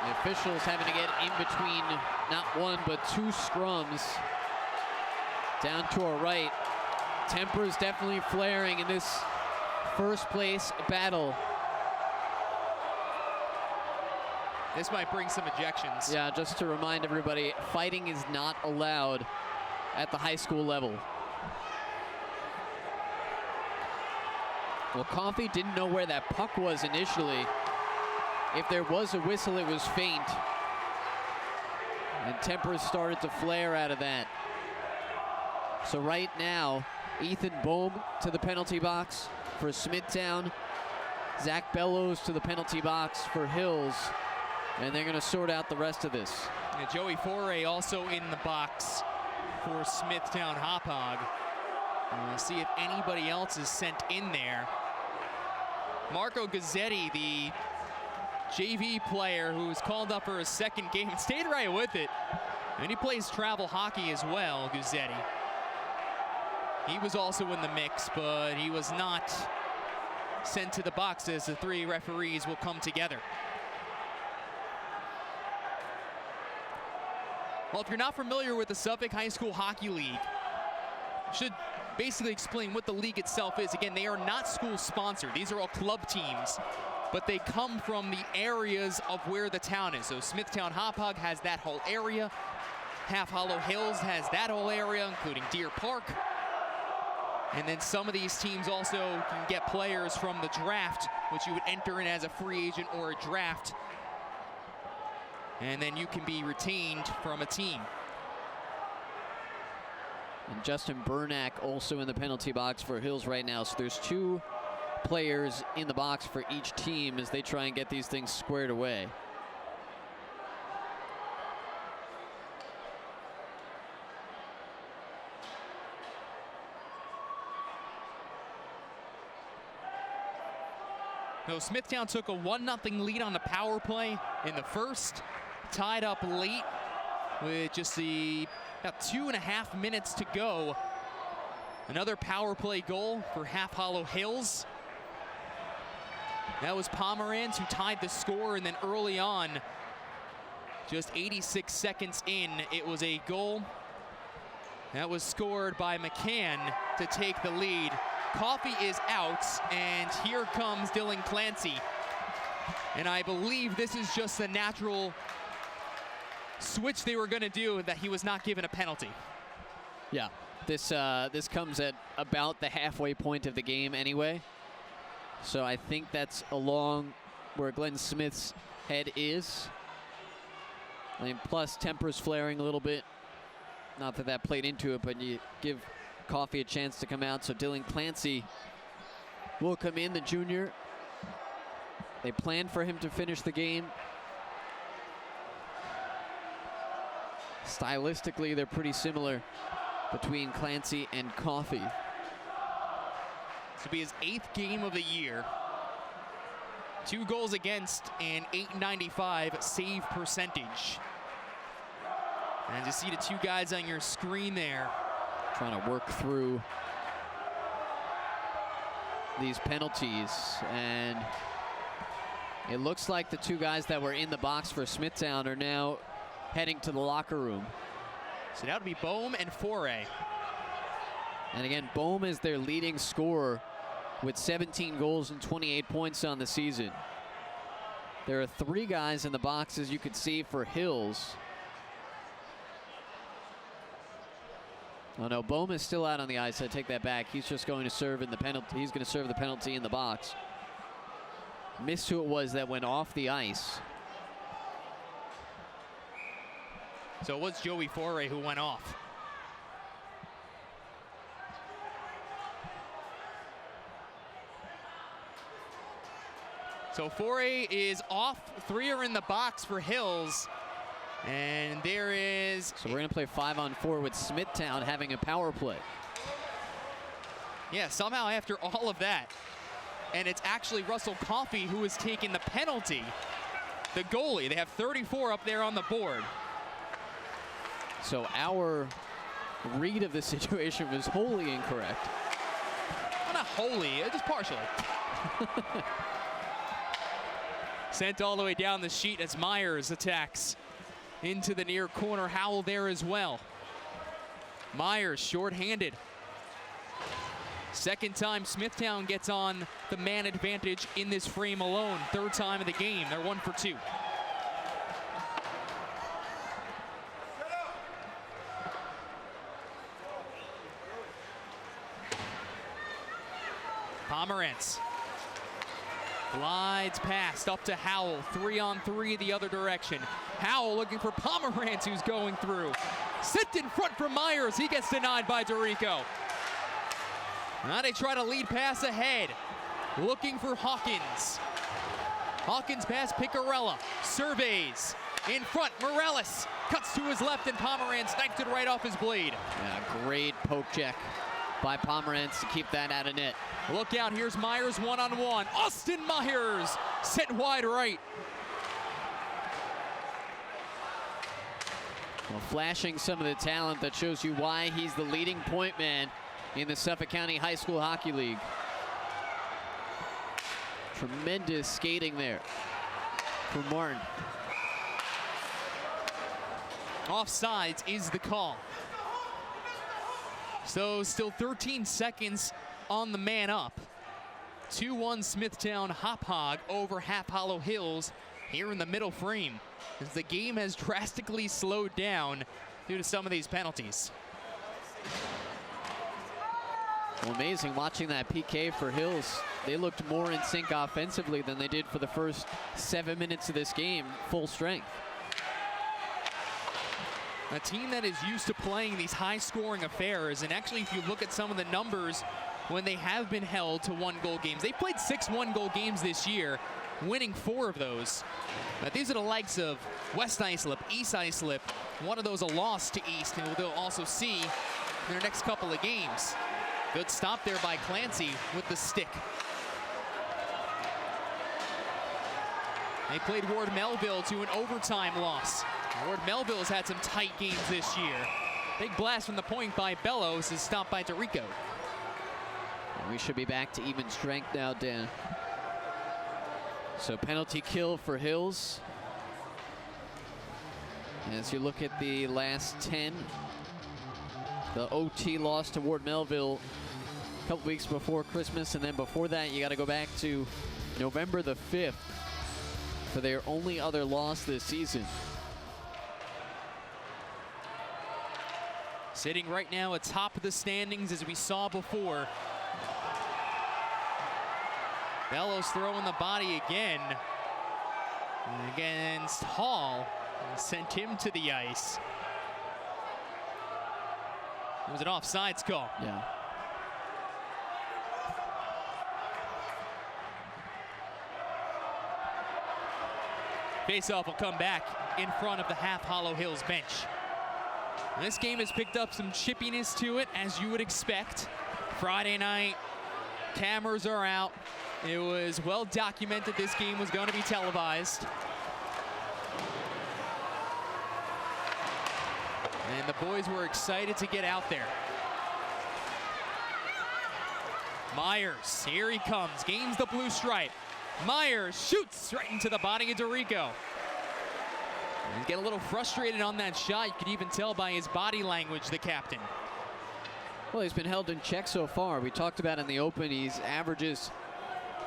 The officials having to get in between not one but two scrums. Down to our right. Tempers definitely flaring in this first place battle. This might bring some ejections. Yeah, just to remind everybody, fighting is not allowed at the high school level. Well, Coffey didn't know where that puck was initially. If there was a whistle, it was faint. And tempers started to flare out of that. So right now, Ethan Bohm to the penalty box for Smithtown. Zach Bellows to the penalty box for Hills. And they're going to sort out the rest of this. And Joey Foray also in the box for Smithtown Hauppage. We'll see if anybody else is sent in there. Marco Gazzetti, the JV player who was called up for his second game and stayed right with it. And he plays travel hockey as well, Guzzetti. He was also in the mix, but he was not sent to the box as the three referees will come together. Well, if you're not familiar with the Suffolk High School Hockey League, I should basically explain what the league itself is. Again, they are not school sponsored. These are all club teams, but they come from the areas of where the town is. So Smithtown Hauppage has that whole area. Half Hollow Hills has that whole area, including Deer Park. And then some of these teams also can get players from the draft, which you would enter in as a free agent or a draft. And then you can be retained from a team. And Justin Bernack also in the penalty box for Hills right now. So there's 2 players in the box for each team as they try and get these things squared away. So Smithtown took a 1-0 lead on the power play in the first, tied up late with just about 2.5 minutes to go. Another power play goal for Half Hollow Hills. That was Pomerantz who tied the score, and then early on, just 86 seconds in, it was a goal that was scored by McCann to take the lead. Coffey is out, and here comes Dylan Clancy. And I believe this is just the natural switch they were going to do, that he was not given a penalty. Yeah, this comes at about the halfway point of the game anyway. So I think that's along where Glenn Smith's head is. I mean, plus tempers flaring a little bit. Not that that played into it, but you give Coffey a chance to come out. So Dylan Clancy will come in, the junior. They planned for him to finish the game. Stylistically, they're pretty similar between Clancy and Coffey. This will be his 8th game of the year. 2 goals against and .895 save percentage. And you see the 2 guys on your screen there, trying to work through these penalties, and it looks like the 2 guys that were in the box for Smithtown are now heading to the locker room. So that would be Bohm and Foray. And again, Bohm is their leading scorer with 17 goals and 28 points on the season. There are 3 guys in the box, as you can see, for Hills. Oh no, Bohm is still out on the ice. I take that back. He's just going to serve in the penalty. He's going to serve the penalty in the box. Missed who it was that went off the ice. So it was Joey Foray who went off. So Foray is off. 3 are in the box for Hills. And there is... So we're going to play 5-on-4 with Smithtown having a power play. Yeah, somehow after all of that. And it's actually Russell Coffey who is taking the penalty. The goalie. They have 34 up there on the board. So our read of the situation was wholly incorrect. Well, not wholly, just partially. Sent all the way down the sheet as Myers attacks into the near corner. Howell there as well. Myers shorthanded. Second time Smithtown gets on the man advantage in this frame alone. 3rd time of the game. They're 1 for 2. Pomerantz glides past up to Howell. 3-on-3 the other direction. Howell looking for Pomerantz, who's going through. Sent in front from Myers. He gets denied by DeRico. Now they try to lead pass ahead. Looking for Hawkins. Hawkins past Picarella. Surveys. In front, Morales cuts to his left, and Pomerantz sniped it right off his blade. Yeah, great poke check by Pomerantz to keep that out of net. Look out, here's Myers 1-on-1. Austin Myers sent wide right. Well, flashing some of the talent that shows you why he's the leading point man in the Suffolk County High School Hockey League. Tremendous skating there for Martin. Offsides is the call. So still 13 seconds on the man up. 2-1 Smithtown Hauppage over Half Hollow Hills here in the middle frame, as the game has drastically slowed down due to some of these penalties. Well, amazing watching that PK for Hills. They looked more in sync offensively than they did for the first 7 minutes of this game, full strength. A team that is used to playing these high-scoring affairs, and actually if you look at some of the numbers when they have been held to one-goal games, they played 6 one-goal games this year, winning 4 of those. But these are the likes of West Islip, East Islip. One of those a loss to East, and they'll also see in their next couple of games. Good stop there by Clancy with the stick. They played Ward Melville to an overtime loss. Ward Melville's had some tight games this year. Big blast from the point by Bellows is stopped by DeRico. We should be back to even strength now, Dan. So penalty kill for Hills. As you look at the last 10, the OT loss to Ward Melville a couple weeks before Christmas, and then before that you got to go back to November the 5th for their only other loss this season. Sitting right now atop of the standings as we saw before. Bellows throwing the body again against Hall. Sent him to the ice. It was an offsides call. Yeah. Faceoff will come back in front of the Half Hollow Hills bench. This game has picked up some chippiness to it, as you would expect. Friday night, cameras are out. It was well documented this game was going to be televised. And the boys were excited to get out there. Myers, here he comes, gains the blue stripe. Myers shoots right into the body of DeRico. And get a little frustrated on that shot. You could even tell by his body language, the captain. Well, he's been held in check so far. We talked about in the open, he's averages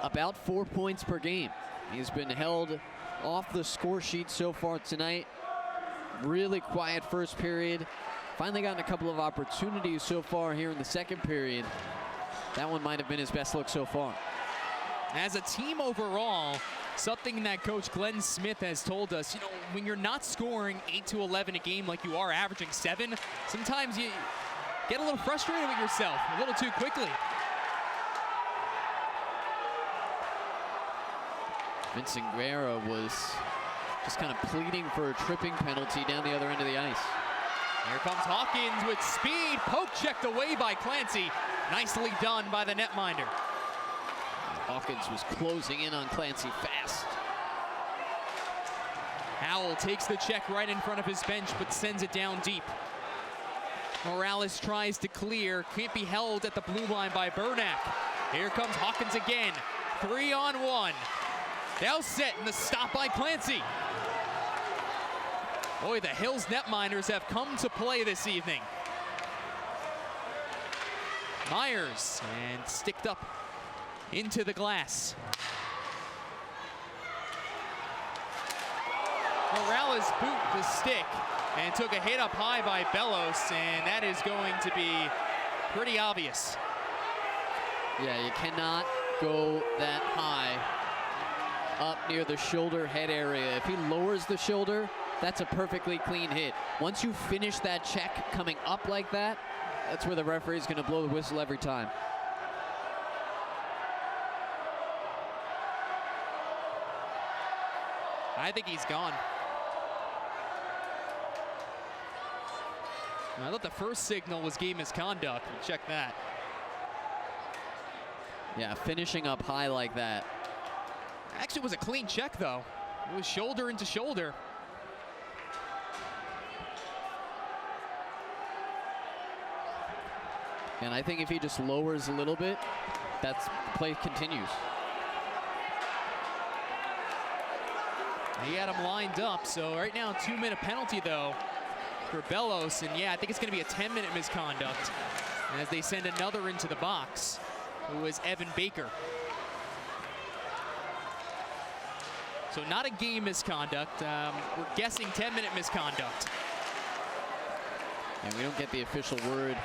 about 4 points per game. He's been held off the score sheet so far tonight. Really quiet first period. Finally gotten a couple of opportunities so far here in the second period. That one might have been his best look so far. As a team overall, something that Coach Glenn Smith has told us, you know, when you're not scoring 8 to 11 a game like you are, averaging 7, sometimes you get a little frustrated with yourself a little too quickly. Vincent Guerra was just kind of pleading for a tripping penalty down the other end of the ice. Here comes Hawkins with speed, poke checked away by Clancy. Nicely done by the netminder. Hawkins was closing in on Clancy fast. Howell takes the check right in front of his bench, but sends it down deep. Morales tries to clear, can't be held at the blue line by Bernack. Here comes Hawkins again, 3-on-1. Now set and the stop by Clancy. Boy, the Hills netminders have come to play this evening. Myers, and sticked up into the glass. Morales boot the stick and took a hit up high by Bellows, and that is going to be pretty obvious. Yeah, you cannot go that high up near the shoulder head area. If he lowers the shoulder, that's a perfectly clean hit. Once you finish that check coming up like that, that's where the referee's going to blow the whistle every time. I think he's gone. I thought the first signal was game misconduct. Check that. Yeah, finishing up high like that. Actually, it was a clean check, though. It was shoulder into shoulder. And I think if he just lowers a little bit, that's the play continues. He had him lined up, so right now 2-minute penalty though for Bellows, and yeah, I think it's going to be a 10-minute misconduct as they send another into the box, who is Evan Baker. So not a game misconduct, we're guessing 10-minute misconduct. And we don't get the official word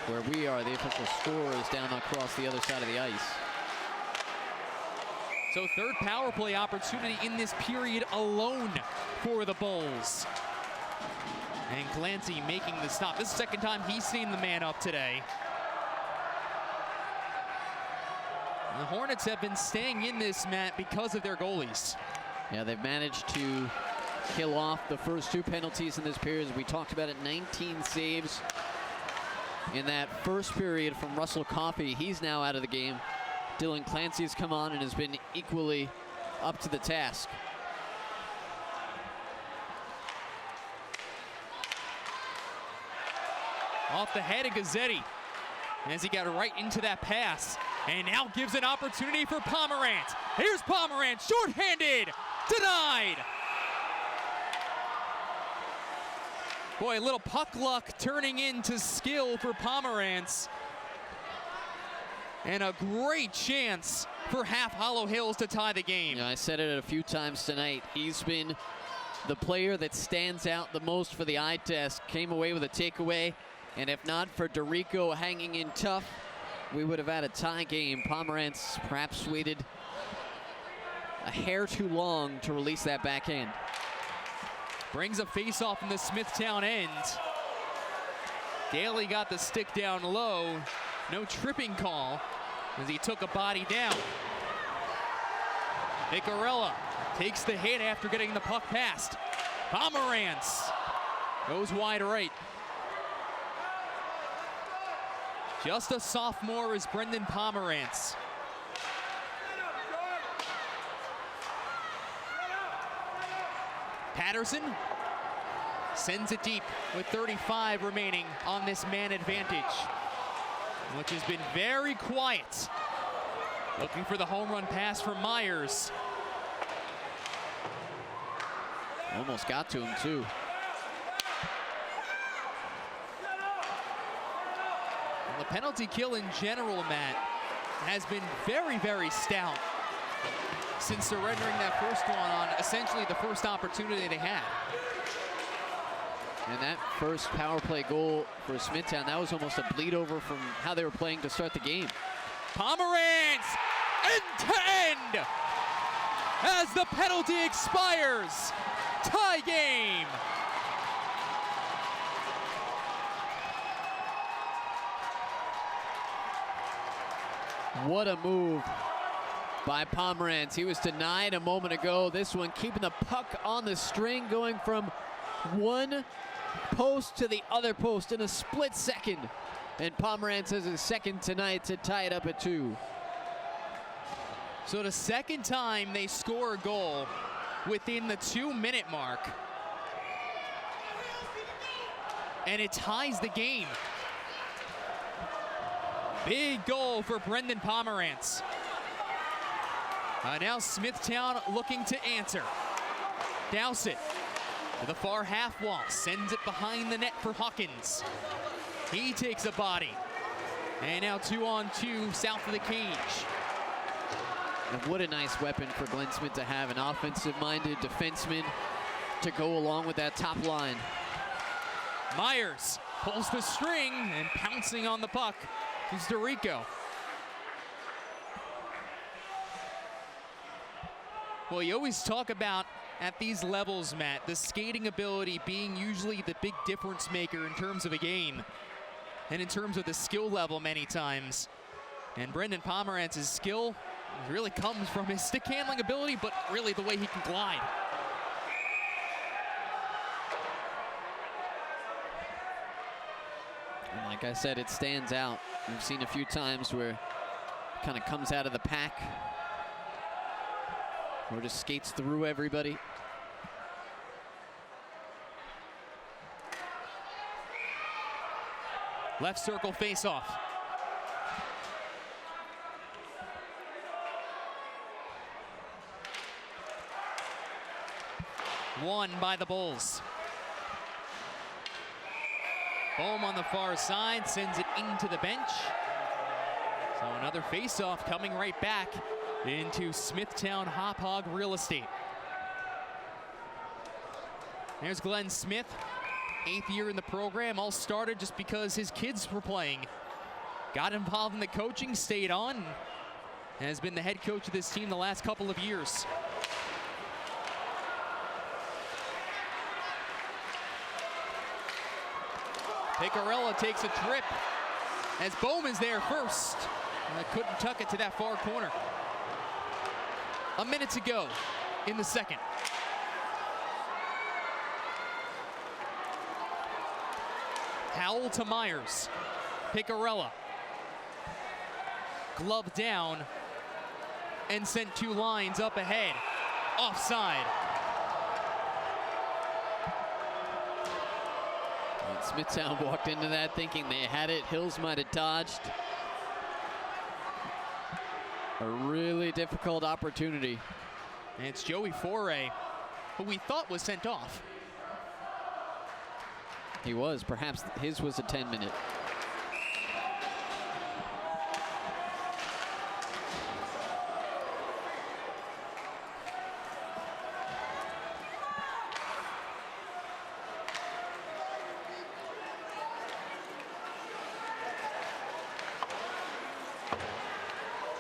where we are. The official score is down across the other side of the ice. So third power play opportunity in this period alone for the Bulls. And Clancy making the stop. This is the second time he's seen the man up today. The Hornets have been staying in this, Matt, because of their goalies. Yeah, they've managed to kill off the first 2 penalties in this period. As we talked about it, 19 saves in that first period from Russell Coffey. He's now out of the game. Dylan Clancy has come on and has been equally up to the task. Off the head of Gazzetti as he got right into that pass, and now gives an opportunity for Pomerantz. Here's Pomerantz, shorthanded, denied. Boy, a little puck luck turning into skill for Pomerantz. And a great chance for Half Hollow Hills to tie the game. You know, I said it a few times tonight. He's been the player that stands out the most for the eye test. Came away with a takeaway. And if not for Dorico hanging in tough, we would have had a tie game. Pomerantz perhaps waited a hair too long to release that backhand. Brings a face-off in the Smithtown end. Daly got the stick down low. No tripping call as he took a body down. Nicarella takes the hit after getting the puck passed. Pomerantz goes wide right. Just a sophomore is Brendan Pomerantz. Patterson sends it deep with 35 remaining on this man advantage, which has been very quiet. Looking for the home run pass from Myers. Almost got to him too. And the penalty kill in general, Matt, has been very, very stout since surrendering that first one on essentially the first opportunity they had. And that first power play goal for Smithtown, that was almost a bleed over from how they were playing to start the game. Pomerantz end to end as the penalty expires. Tie game. What a move by Pomerantz. He was denied a moment ago. This one keeping the puck on the string, going from one post to the other post in a split second. And Pomerantz has his second tonight to tie it up at 2. So the second time they score a goal within the 2-minute mark. And it ties the game. Big goal for Brendan Pomerantz. Now Smithtown looking to answer. Dowsett to the far half wall, sends it behind the net for Hawkins. He takes a body. And now 2-on-2 south of the cage. And what a nice weapon for Glenn Smith to have, an offensive-minded defenseman to go along with that top line. Myers pulls the string and pouncing on the puck is Dorico. Well, you always talk about at these levels, Matt, the skating ability being usually the big difference maker in terms of a game and in terms of the skill level many times. And Brendan Pomerantz's skill really comes from his stick handling ability, but really the way he can glide. And like I said, it stands out. We've seen a few times where it kind of comes out of the pack or just skates through everybody. Left circle face-off. Won by the Bulls. Bohm on the far side sends it into the bench. So another face-off coming right back into Smithtown Hauppage real estate. There's Glenn Smith, 8th year in the program. All started just because his kids were playing. Got involved in the coaching, stayed on, and has been the head coach of this team the last couple of years. Picarella takes a trip as Bohm is there first. Couldn't tuck it to that far corner. A minute to go in the second. Howell to Myers. Picarella. Glove down and sent 2 lines up ahead. Offside. And Smithtown walked into that thinking they had it. Hills might have dodged. A really difficult opportunity. And it's Joey Foray, who we thought was sent off. He was. Perhaps his was a 10-minute.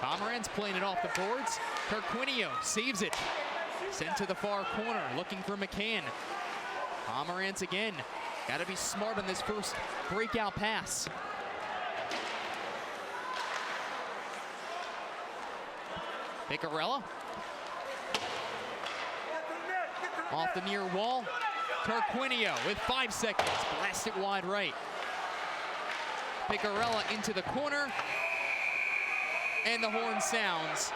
Pomeranz playing it off the boards. Turquinio saves it. Sent to the far corner, looking for McCann. Pomeranz again. Got to be smart on this first breakout pass. Picarella. Off the near wall. Turquinio with 5 seconds. Blast it wide right. Picarella into the corner. And the horn sounds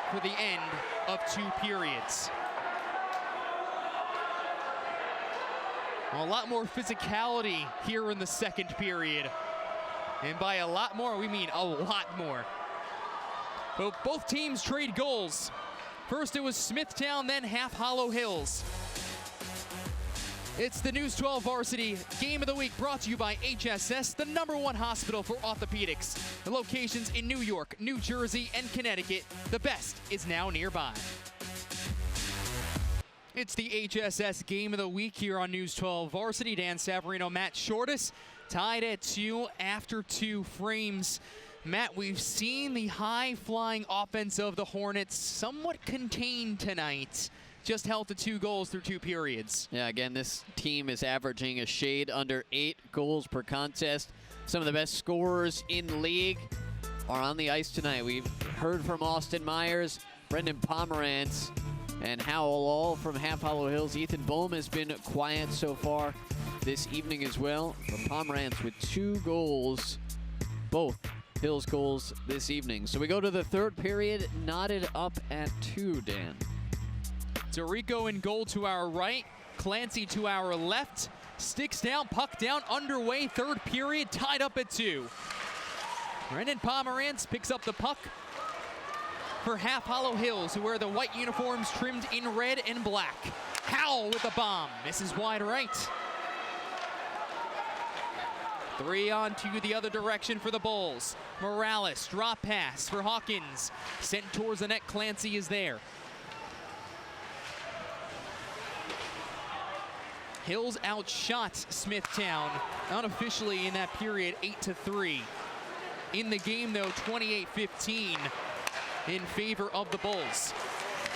for the end of 2 periods. A lot more physicality here in the second period. And by a lot more, we mean a lot more. But both teams trade goals. First it was Smithtown, then Half Hollow Hills. It's the News 12 Varsity Game of the Week, brought to you by HSS, the #1 hospital for orthopedics. The locations in New York, New Jersey, and Connecticut. The best is now nearby. It's the HSS Game of the Week here on News 12 Varsity. Dan Savarino, Matt Shortis, tied at 2 after 2 frames. Matt, we've seen the high-flying offense of the Hornets somewhat contained tonight. Just held to 2 goals through 2 periods. Yeah, again, this team is averaging a shade under 8 goals per contest. Some of the best scorers in the league are on the ice tonight. We've heard from Austin Myers, Brendan Pomeranz, and Howell, all from Half Hollow Hills. Ethan Bohm has been quiet so far this evening as well. But Pomeranz with 2 goals, both Hills goals this evening. So we go to the third period, knotted up at 2, Dan. Dorico in goal to our right, Clancy to our left. Sticks down, puck down, underway, third period, tied up at 2. Brendan Pomeranz picks up the puck for Half Hollow Hills, who wear the white uniforms trimmed in red and black. Howell with the bomb, misses wide right. 3 on to the other direction for the Bulls. Morales, drop pass for Hawkins. Sent towards the net, Clancy is there. Hills outshot Smithtown, unofficially in that period, 8-3. In the game, though, 28-15 in favor of the Bulls.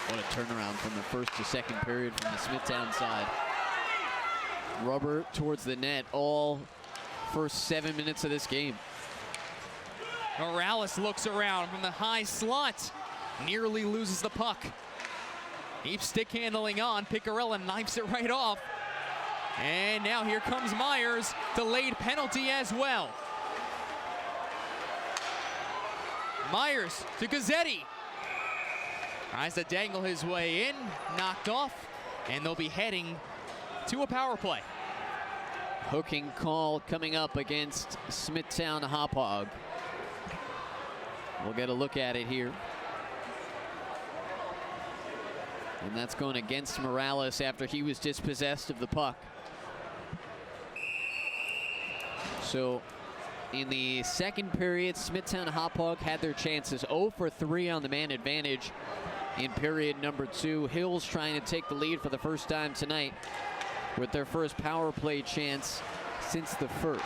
What a turnaround from the first to second period from the Smithtown side. Rubber towards the net all first 7 minutes of this game. Morales looks around from the high slot, nearly loses the puck. Keeps stick handling on, Picarella knifes it right off. And now here comes Myers, delayed penalty as well. Myers to Gazzetti. Tries to dangle his way in, knocked off, and they'll be heading to a power play. hooking call coming up against Smithtown Hauppage. We'll get a look at it here. And that's going against Morales after he was dispossessed of the puck. So in the second period, Smithtown Hauppage had their chances. 0 for 3 on the man advantage in period number 2. Hills trying to take the lead for the first time tonight with their first power play chance since the first.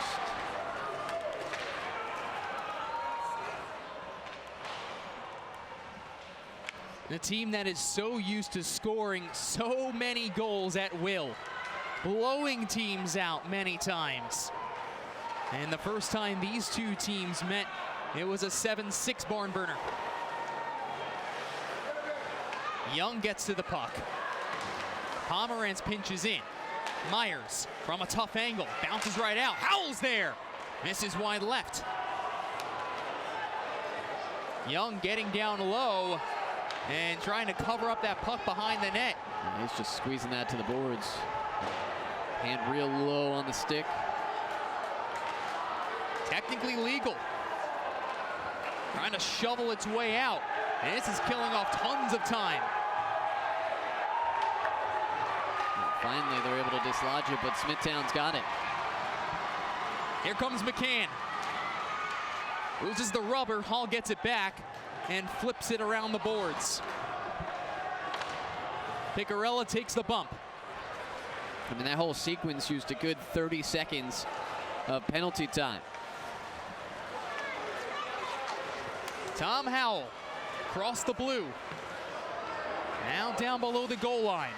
The team that is so used to scoring so many goals at will, blowing teams out many times. And the first time these two teams met, it was a 7-6 barn burner. Young gets to the puck. Pomerantz pinches in. Myers from a tough angle, bounces right out. Howell's there, misses wide left. Young getting down low and trying to cover up that puck behind the net. And he's just squeezing that to the boards. Hand real low on the stick. Technically legal. Trying to shovel its way out. And this is killing off tons of time. Finally, they're able to dislodge it, but Smithtown's got it. Here comes McCann. Loses the rubber. Hall gets it back and flips it around the boards. Picarella takes the bump. I mean, that whole sequence used a good 30 seconds of penalty time. Tom Howell across the blue. Now down below the goal line.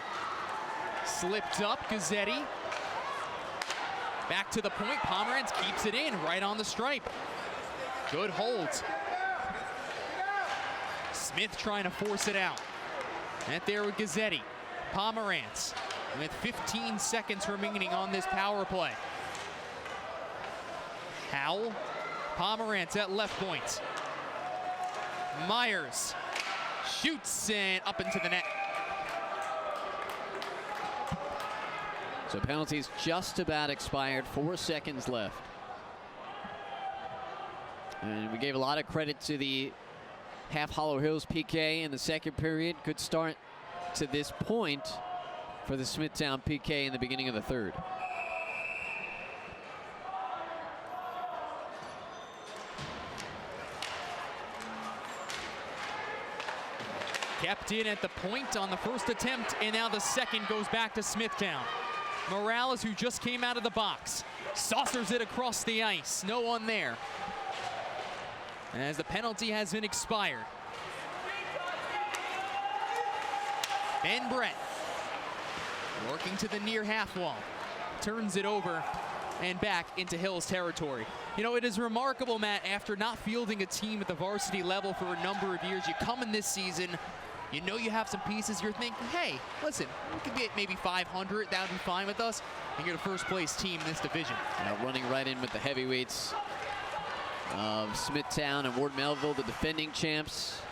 Slipped up, Gazzetti. Back to the point, Pomerantz keeps it in, right on the stripe. Good hold. Smith trying to force it out. Net there with Gazzetti. Pomerantz with 15 seconds remaining on this power play. Howell, Pomerantz at left point. Myers shoots and up into the net. So penalties just about expired, 4 seconds left. And we gave a lot of credit to the Half Hollow Hills PK in the second period. Good start to this point for the Smithtown PK in the beginning of the third. Kept in at the point on the first attempt, and now the second goes back to Smithtown. Morales, who just came out of the box, saucers it across the ice. No one there, as the penalty has been expired. Ben Brett working to the near half wall, turns it over and back into Hills territory. You know, it is remarkable, Matt, after not fielding a team at the varsity level for a number of years, you come in this season, you know you have some pieces, you're thinking, hey, listen, we could get maybe 500, that would be fine with us, and you're the first place team in this division. Running right in with the heavyweights of Smithtown and Ward Melville, the defending champs.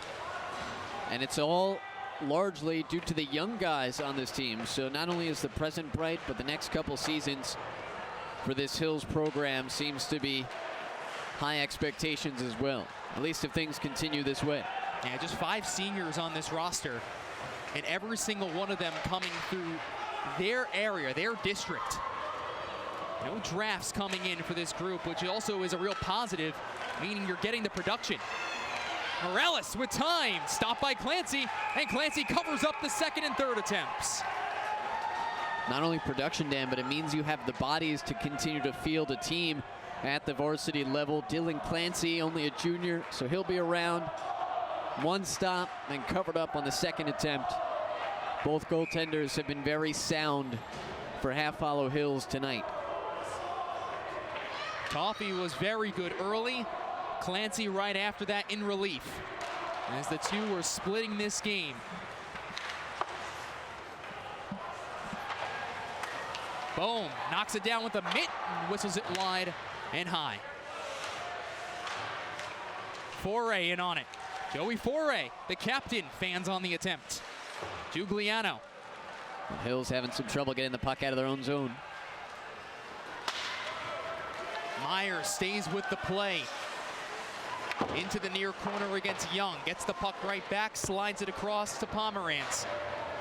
And it's all largely due to the young guys on this team. So not only is the present bright, but the next couple seasons for this Hills program seems to be high expectations as well, at least if things continue this way. Yeah, just 5 seniors on this roster, and every single one of them coming through their area, their district. No drafts coming in for this group, which also is a real positive, meaning you're getting the production. Morales with time, stopped by Clancy, and Clancy covers up the second and third attempts. Not only production, Dan, but it means you have the bodies to continue to field a team at the varsity level. Dylan Clancy, only a junior, so he'll be around. One stop, then covered up on the second attempt. Both goaltenders have been very sound for Half Hollow Hills tonight. Toffee was very good early. Clancy right after that in relief, as the two were splitting this game. Boom, knocks it down with a mitt and whistles it wide and high. Foray in on it. Joey Foray, the captain, fans on the attempt. Giuliano. Hills having some trouble getting the puck out of their own zone. Myers stays with the play. Into the near corner against Young. Gets the puck right back, slides it across to Pomerantz.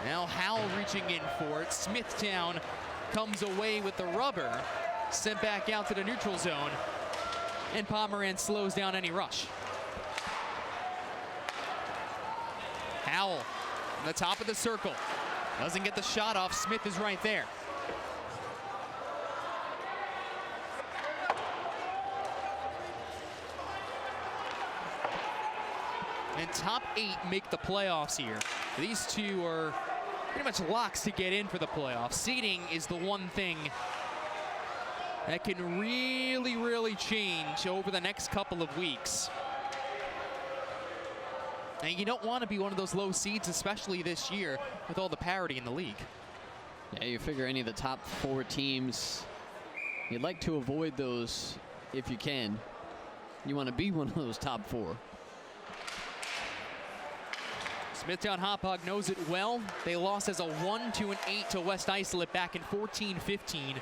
Now Howell reaching in for it. Smithtown comes away with the rubber. Sent back out to the neutral zone. And Pomerantz slows down any rush. Howell on the top of the circle. Doesn't get the shot off. Smith is right there. And top 8 make the playoffs here. These two are pretty much locks to get in for the playoffs. Seeding is the one thing that can really, really change over the next couple of weeks. And you don't want to be one of those low seeds, especially this year with all the parity in the league. Yeah, you figure any of the top 4 teams, you'd like to avoid those if you can. You want to be one of those top 4. Smithtown Hauppage knows it well. They lost as a 1-8 to West Islip back in 14-15.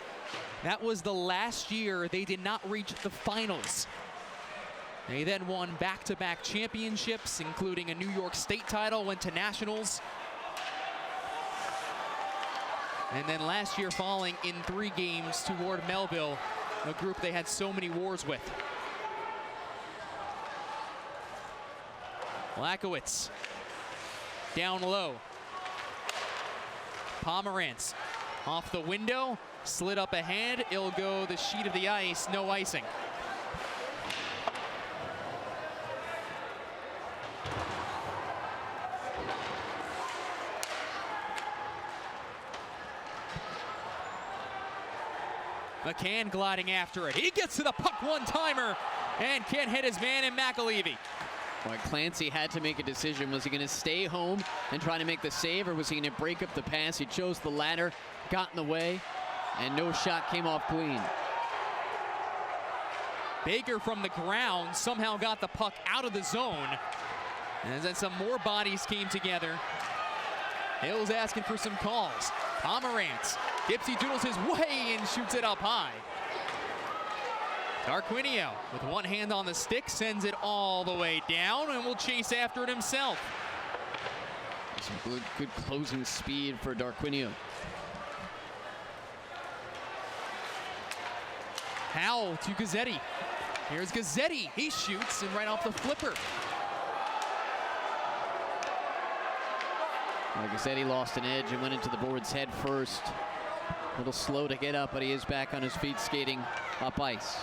That was the last year they did not reach the finals. They then won back-to-back championships, including a New York State title, went to nationals. And then last year falling in 3 games toward Melville, a group they had so many wars with. Lakowitz down low. Pomerantz off the window, slid up ahead. It'll go the sheet of the ice, no icing. McCann gliding after it. He gets to the puck one-timer and can't hit his man in McAlevey. Well, Clancy had to make a decision. Was he going to stay home and try to make the save, or was he going to break up the pass? He chose the latter, got in the way, and no shot came off clean. Baker from the ground somehow got the puck out of the zone. And then some more bodies came together. Hills asking for some calls. Pomerantz. Gipsy doodles his way and shoots it up high. Darquinio with one hand on the stick sends it all the way down and will chase after it himself. Some good closing speed for Darquinio. Howell to Gazzetti. Here's Gazzetti. He shoots and right off the flipper. Well, Gazzetti lost an edge and went into the board's head first. A little slow to get up, but he is back on his feet skating up ice.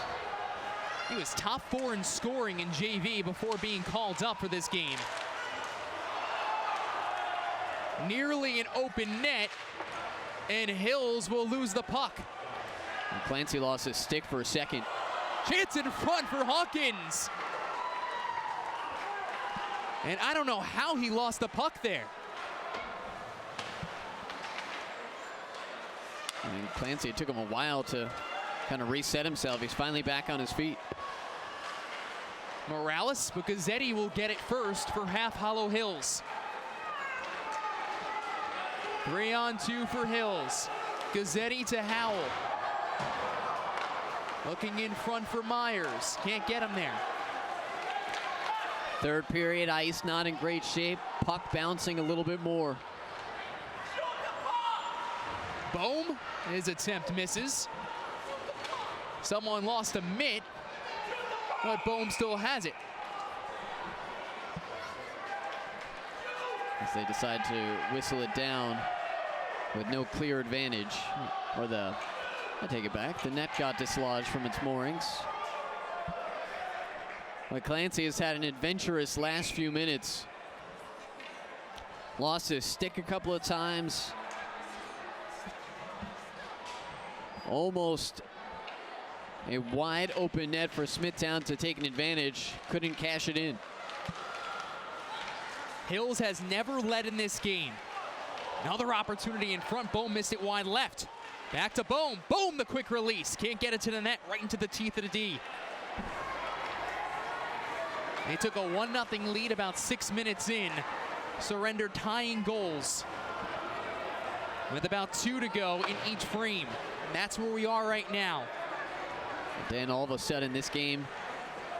He was top 4 in scoring in JV before being called up for this game. Nearly an open net, and Hills will lose the puck. And Clancy lost his stick for a second. Chance in front for Hawkins. And I don't know how he lost the puck there. And Clancy, it took him a while to kind of reset himself. He's finally back on his feet. Morales, but Gazzetti will get it first for Half Hollow Hills. 3-on-2 for Hills. Gazzetti to Howell. Looking in front for Myers. Can't get him there. Third period, ice not in great shape. Puck bouncing a little bit more. Bohm, his attempt misses. Someone lost a mitt, but Bohm still has it. As they decide to whistle it down with no clear advantage. I take it back. The net got dislodged from its moorings. But Clancy has had an adventurous last few minutes. Lost his stick a couple of times. Almost a wide open net for Smithtown to take an advantage. Couldn't cash it in. Hills has never led in this game. Another opportunity in front. Bohm missed it wide left. Back to Bohm. Bohm, the quick release. Can't get it to the net, right into the teeth of the D. They took a 1-0 lead about 6 minutes in. Surrendered tying goals with about 2 to go in each frame. And that's where we are right now. Then all of a sudden this game,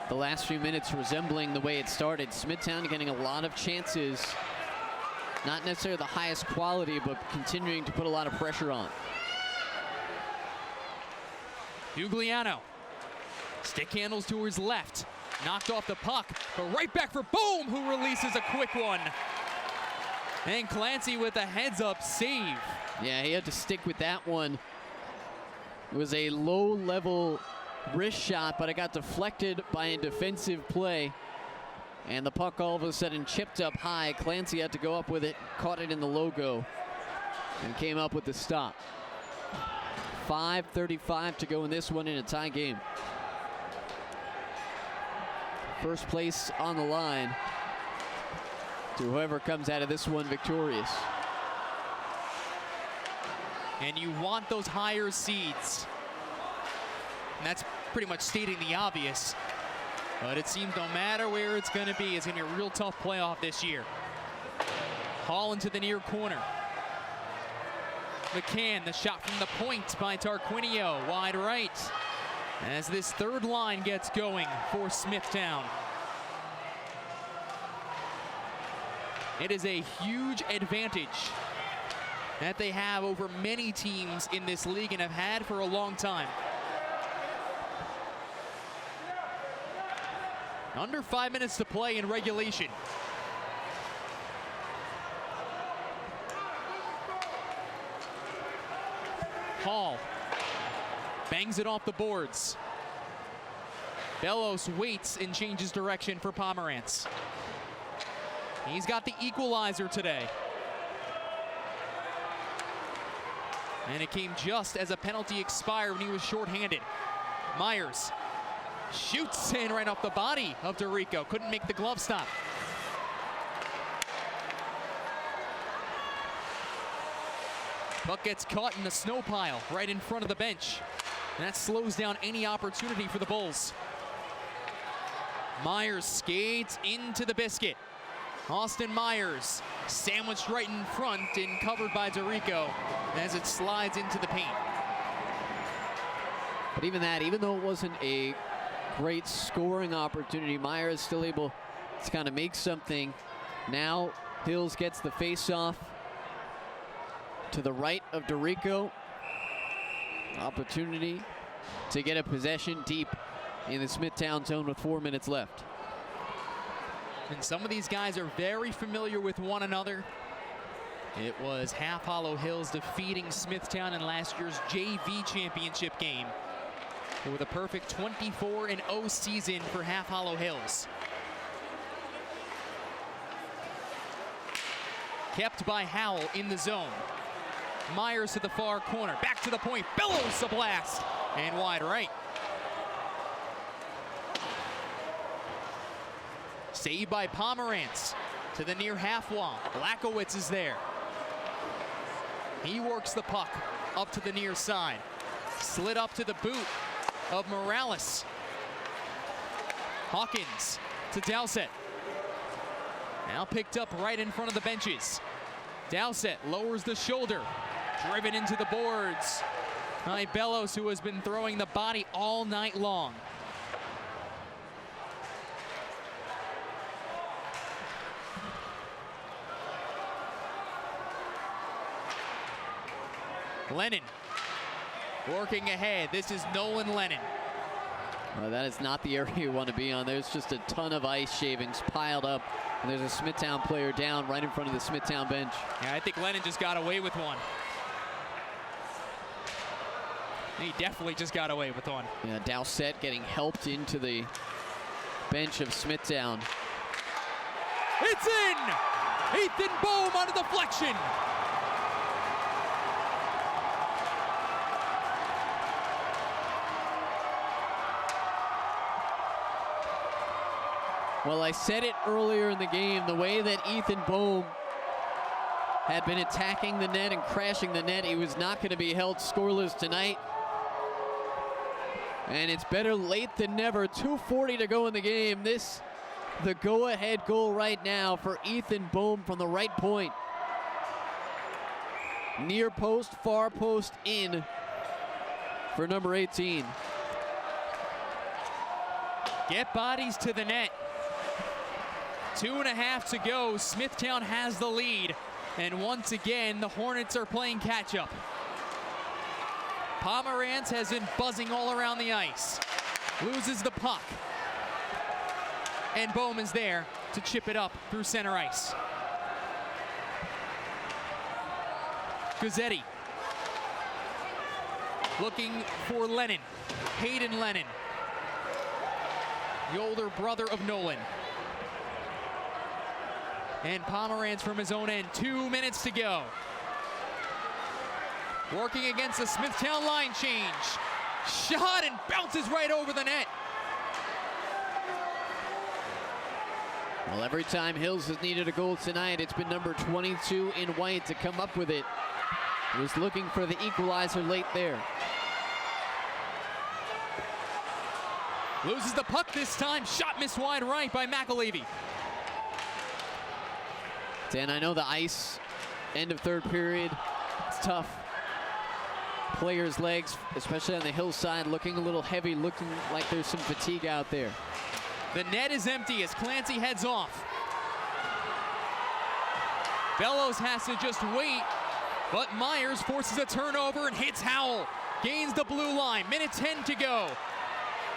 the last few minutes resembling the way it started. Smithtown getting a lot of chances. Not necessarily the highest quality, but continuing to put a lot of pressure on. Gugliano. Stick handles to his left. Knocked off the puck, but right back for Boom, who releases a quick one. And Clancy with a heads-up save. Yeah, he had to stick with that one. It was a low-level wrist shot, but it got deflected by a defensive play. And the puck all of a sudden chipped up high. Clancy had to go up with it, caught it in the logo, and came up with the stop. 5:35 to go in this one in a tie game. First place on the line to whoever comes out of this one victorious. And you want those higher seeds. And that's pretty much stating the obvious. But it seems no matter where it's going to be, it's going to be a real tough playoff this year. Hall into the near corner. McCann, the shot from the point by Tarquinio, wide right. As this third line gets going for Smithtown. It is a huge advantage that they have over many teams in this league and have had for a long time. Under 5 minutes to play in regulation. Hall bangs it off the boards. Bellows waits and changes direction for Pomerantz. He's got the equalizer today. And it came just as a penalty expired when he was shorthanded. Myers shoots in right off the body of DeRico. Couldn't make the glove stop. Puck gets caught in the snow pile right in front of the bench. And that slows down any opportunity for the Bulls. Myers skates into the biscuit. Austin Myers sandwiched right in front and covered by DeRico as it slides into the paint. But even that, even though it wasn't a great scoring opportunity, Myers still able to kind of make something. Now Hills gets the face-off to the right of DeRico. Opportunity to get a possession deep in the Smithtown zone with 4 minutes left. And some of these guys are very familiar with one another. It was Half Hollow Hills defeating Smithtown in last year's JV championship game. With a perfect 24-0 season for Half Hollow Hills. Kept by Howell in the zone. Myers to the far corner, back to the point, Bellows a blast, and wide right. Saved by Pomerantz to the near half wall. Lakowitz is there. He works the puck up to the near side. Slid up to the boot of Morales. Hawkins to Dowsett. Now picked up right in front of the benches. Dowsett lowers the shoulder. Driven into the boards by Bellows, who has been throwing the body all night long. Lennon working ahead. This is Nolan Lennon. Well, that is not the area you want to be on. There's just a ton of ice shavings piled up, and there's a Smithtown player down right in front of the Smithtown bench. Yeah, I think Lennon just got away with one. He definitely just got away with one. Yeah, Dowsett getting helped into the bench of Smithtown. It's in! Ethan Bohm on a deflection. Well, I said it earlier in the game, the way that Ethan Bohm had been attacking the net and crashing the net, he was not going to be held scoreless tonight. And it's better late than never. 2:40 to go in the game. This, the go-ahead goal right now for Ethan Bohm from the right point. Near post, far post in for number 18. get bodies to the net. 2.5 to go. Smithtown has the lead. And once again, the Hornets are playing catch-up. Pomerantz has been buzzing all around the ice. Loses the puck. And Bowman's there to chip it up through center ice. Guzzetti looking for Lennon. Hayden Lennon, the older brother of Nolan. And Pomerantz from his own end. 2 minutes to go. Working against the Smithtown line change. Shot and bounces right over the net. Well, every time Hills has needed a goal tonight, it's been number 22 in white to come up with it. He was looking for the equalizer late there. Loses the puck this time. Shot missed wide right by McAlevey. Dan, I know the ice, end of third period, it's tough. Players' legs, especially on the hillside, looking a little heavy, looking like there's some fatigue out there. The net is empty as Clancy heads off. Bellows has to just wait, but Myers forces a turnover and hits Howell. Gains the blue line, minute 10 to go.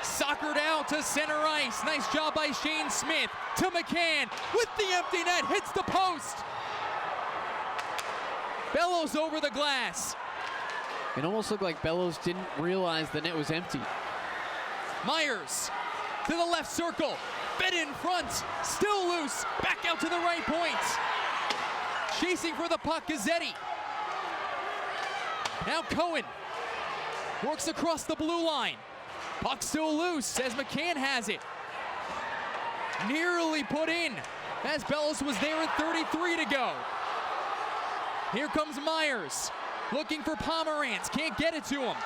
Soccered out to center ice. Nice job by Shane Smith. To McCann with the empty net, hits the post. Bellows over the glass. It almost looked like Bellows didn't realize the net was empty. Myers to the left circle. Fed in front. Still loose. Back out to the right point. Chasing for the puck, Guzzetti. Now Cohen works across the blue line. Puck still loose as McCann has it. Nearly put in as Bellows was there at 33 to go. Here comes Myers looking for Pomerantz. Can't get it to him.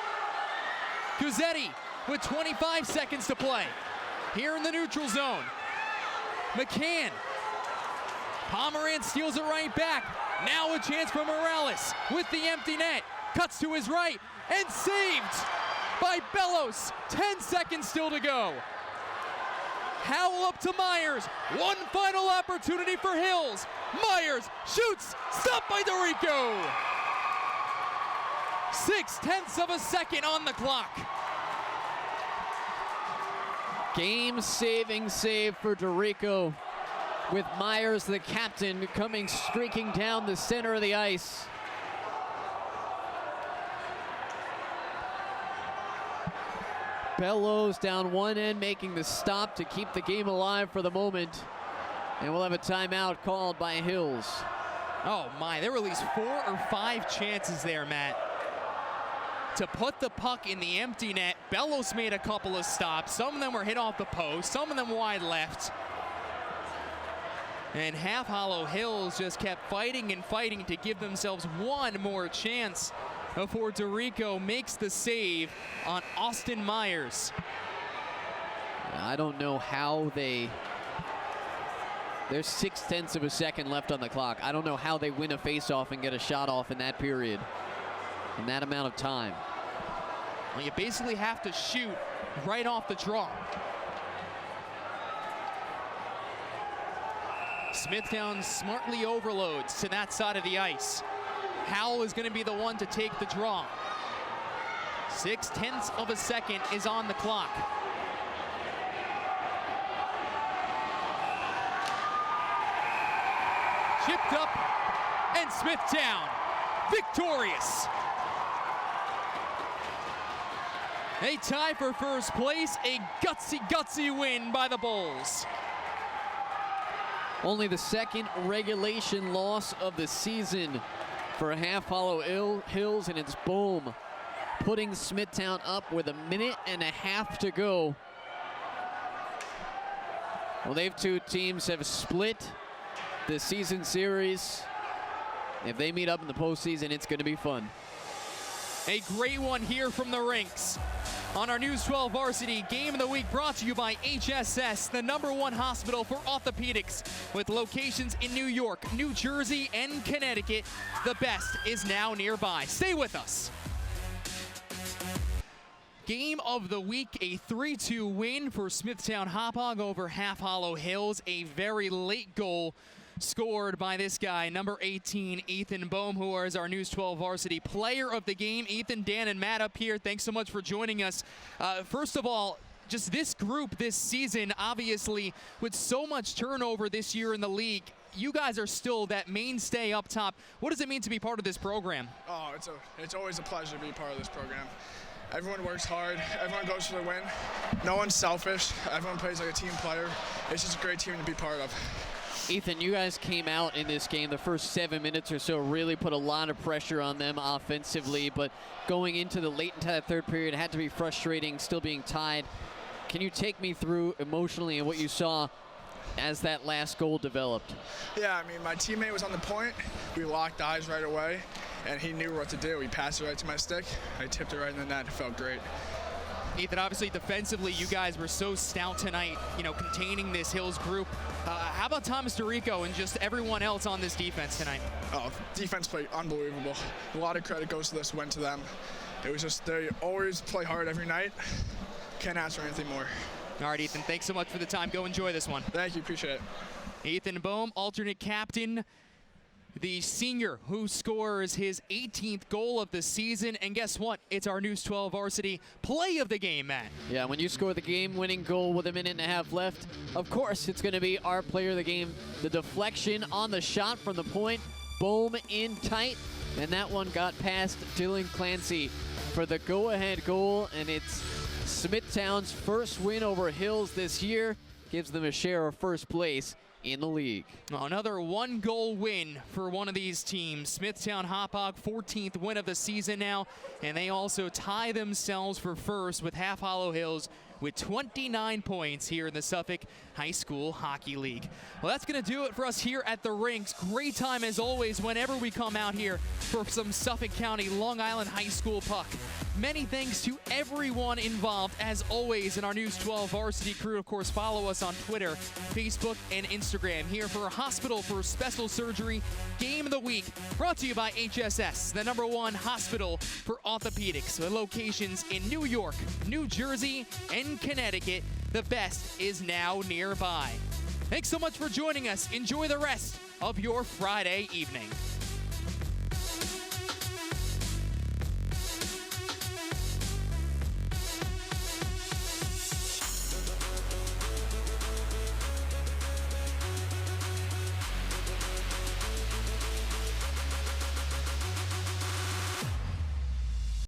Guzzetti with 25 seconds to play. Here in the neutral zone. McCann. Pomerantz steals it right back. Now a chance for Morales with the empty net. Cuts to his right and saved by Bellows. 10 seconds still to go. Howell up to Myers. One final opportunity for Hills. Myers shoots. Stopped by Dorico. 0.6 of a second on the clock. Game-saving save for Dorico, with Myers, the captain, coming streaking down the center of the ice. Bellows down one end, making the stop to keep the game alive for the moment. And we'll have a timeout called by Hills. Oh my, there were at least 4 or 5 chances there, Matt, to put the puck in the empty net. Bellows made a couple of stops. Some of them were hit off the post, some of them wide left. And Half Hollow Hills just kept fighting and fighting to give themselves one more chance before Dorico makes the save on Austin Myers. I don't know how there's 0.6 of a second left on the clock. I don't know how they win a faceoff and get a shot off in that period, in that amount of time. Well, you basically have to shoot right off the draw. Smithtown smartly overloads to that side of the ice. Howell is going to be the one to take the draw. 0.6 of a second is on the clock. Chipped up, and Smithtown victorious. A tie for first place, a gutsy win by the Bulls. Only the second regulation loss of the season for Half Hollow Hills, and it's boom, putting Smithtown up with 1.5 minutes to go. Well, they've two teams have split the season series. If they meet up in the postseason, it's going to be fun. A great one here from the rinks. On our News 12 Varsity Game of the Week, brought to you by HSS, the #1 hospital for orthopedics, with locations in New York, New Jersey, and Connecticut. The best is now nearby. Stay with us. Game of the week, a 3-2 win for Smithtown Hauppage over Half Hollow Hills. A very late goal scored by this guy, number 18, Ethan Boehm, who is our News 12 Varsity Player of the Game. Ethan, Dan, and Matt up here, thanks so much for joining us. First of all, just this group this season, obviously, with so much turnover this year in the league, you guys are still that mainstay up top. What does it mean to be part of this program? Oh, it's always a pleasure to be part of this program. Everyone works hard. Everyone goes for the win. No one's selfish. Everyone plays like a team player. It's just a great team to be part of. Ethan, you guys came out in this game, the first 7 minutes or so really put a lot of pressure on them offensively, but going into the late into that third period, it had to be frustrating, still being tied. Can you take me through emotionally and what you saw as that last goal developed? Yeah, I mean, my teammate was on the point. We locked eyes right away, and he knew what to do. He passed it right to my stick. I tipped it right in the net. It felt great. Ethan, obviously defensively, you guys were so stout tonight, containing this Hills group. How about Thomas DeRico and just everyone else on this defense tonight? Oh, defense played unbelievable. A lot of credit goes to this, went to them. It was just, they always play hard every night. Can't ask for anything more. All right, Ethan, thanks so much for the time. Go enjoy this one. Thank you, appreciate it. Ethan Boehm, alternate captain, the senior who scores his 18th goal of the season. And guess what? It's our News 12 Varsity Play of the Game, Matt. Yeah, when you score the game-winning goal with 1.5 minutes left, of course it's going to be our player of the game. The deflection on the shot from the point, Boehm in tight, and that one got past Dylan Clancy for the go-ahead goal, and it's Smithtown's first win over Hills this year, gives them a share of first place in the league. Another one-goal win for one of these teams. Smithtown Hauppage, 14th win of the season now, and they also tie themselves for first with Half Hollow Hills with 29 points here in the Suffolk High School Hockey League. Well, that's going to do it for us here at the rinks. Great time as always whenever we come out here for some Suffolk County Long Island High School puck. Many thanks to everyone involved, as always, in our News 12 Varsity crew. Of course, follow us on Twitter, Facebook, and Instagram. Here for Hospital for Special Surgery Game of the Week, brought to you by HSS, the #1 hospital for orthopedics, with locations in New York, New Jersey, and Connecticut. The best is now nearby. Thanks so much for joining us. Enjoy the rest of your Friday evening.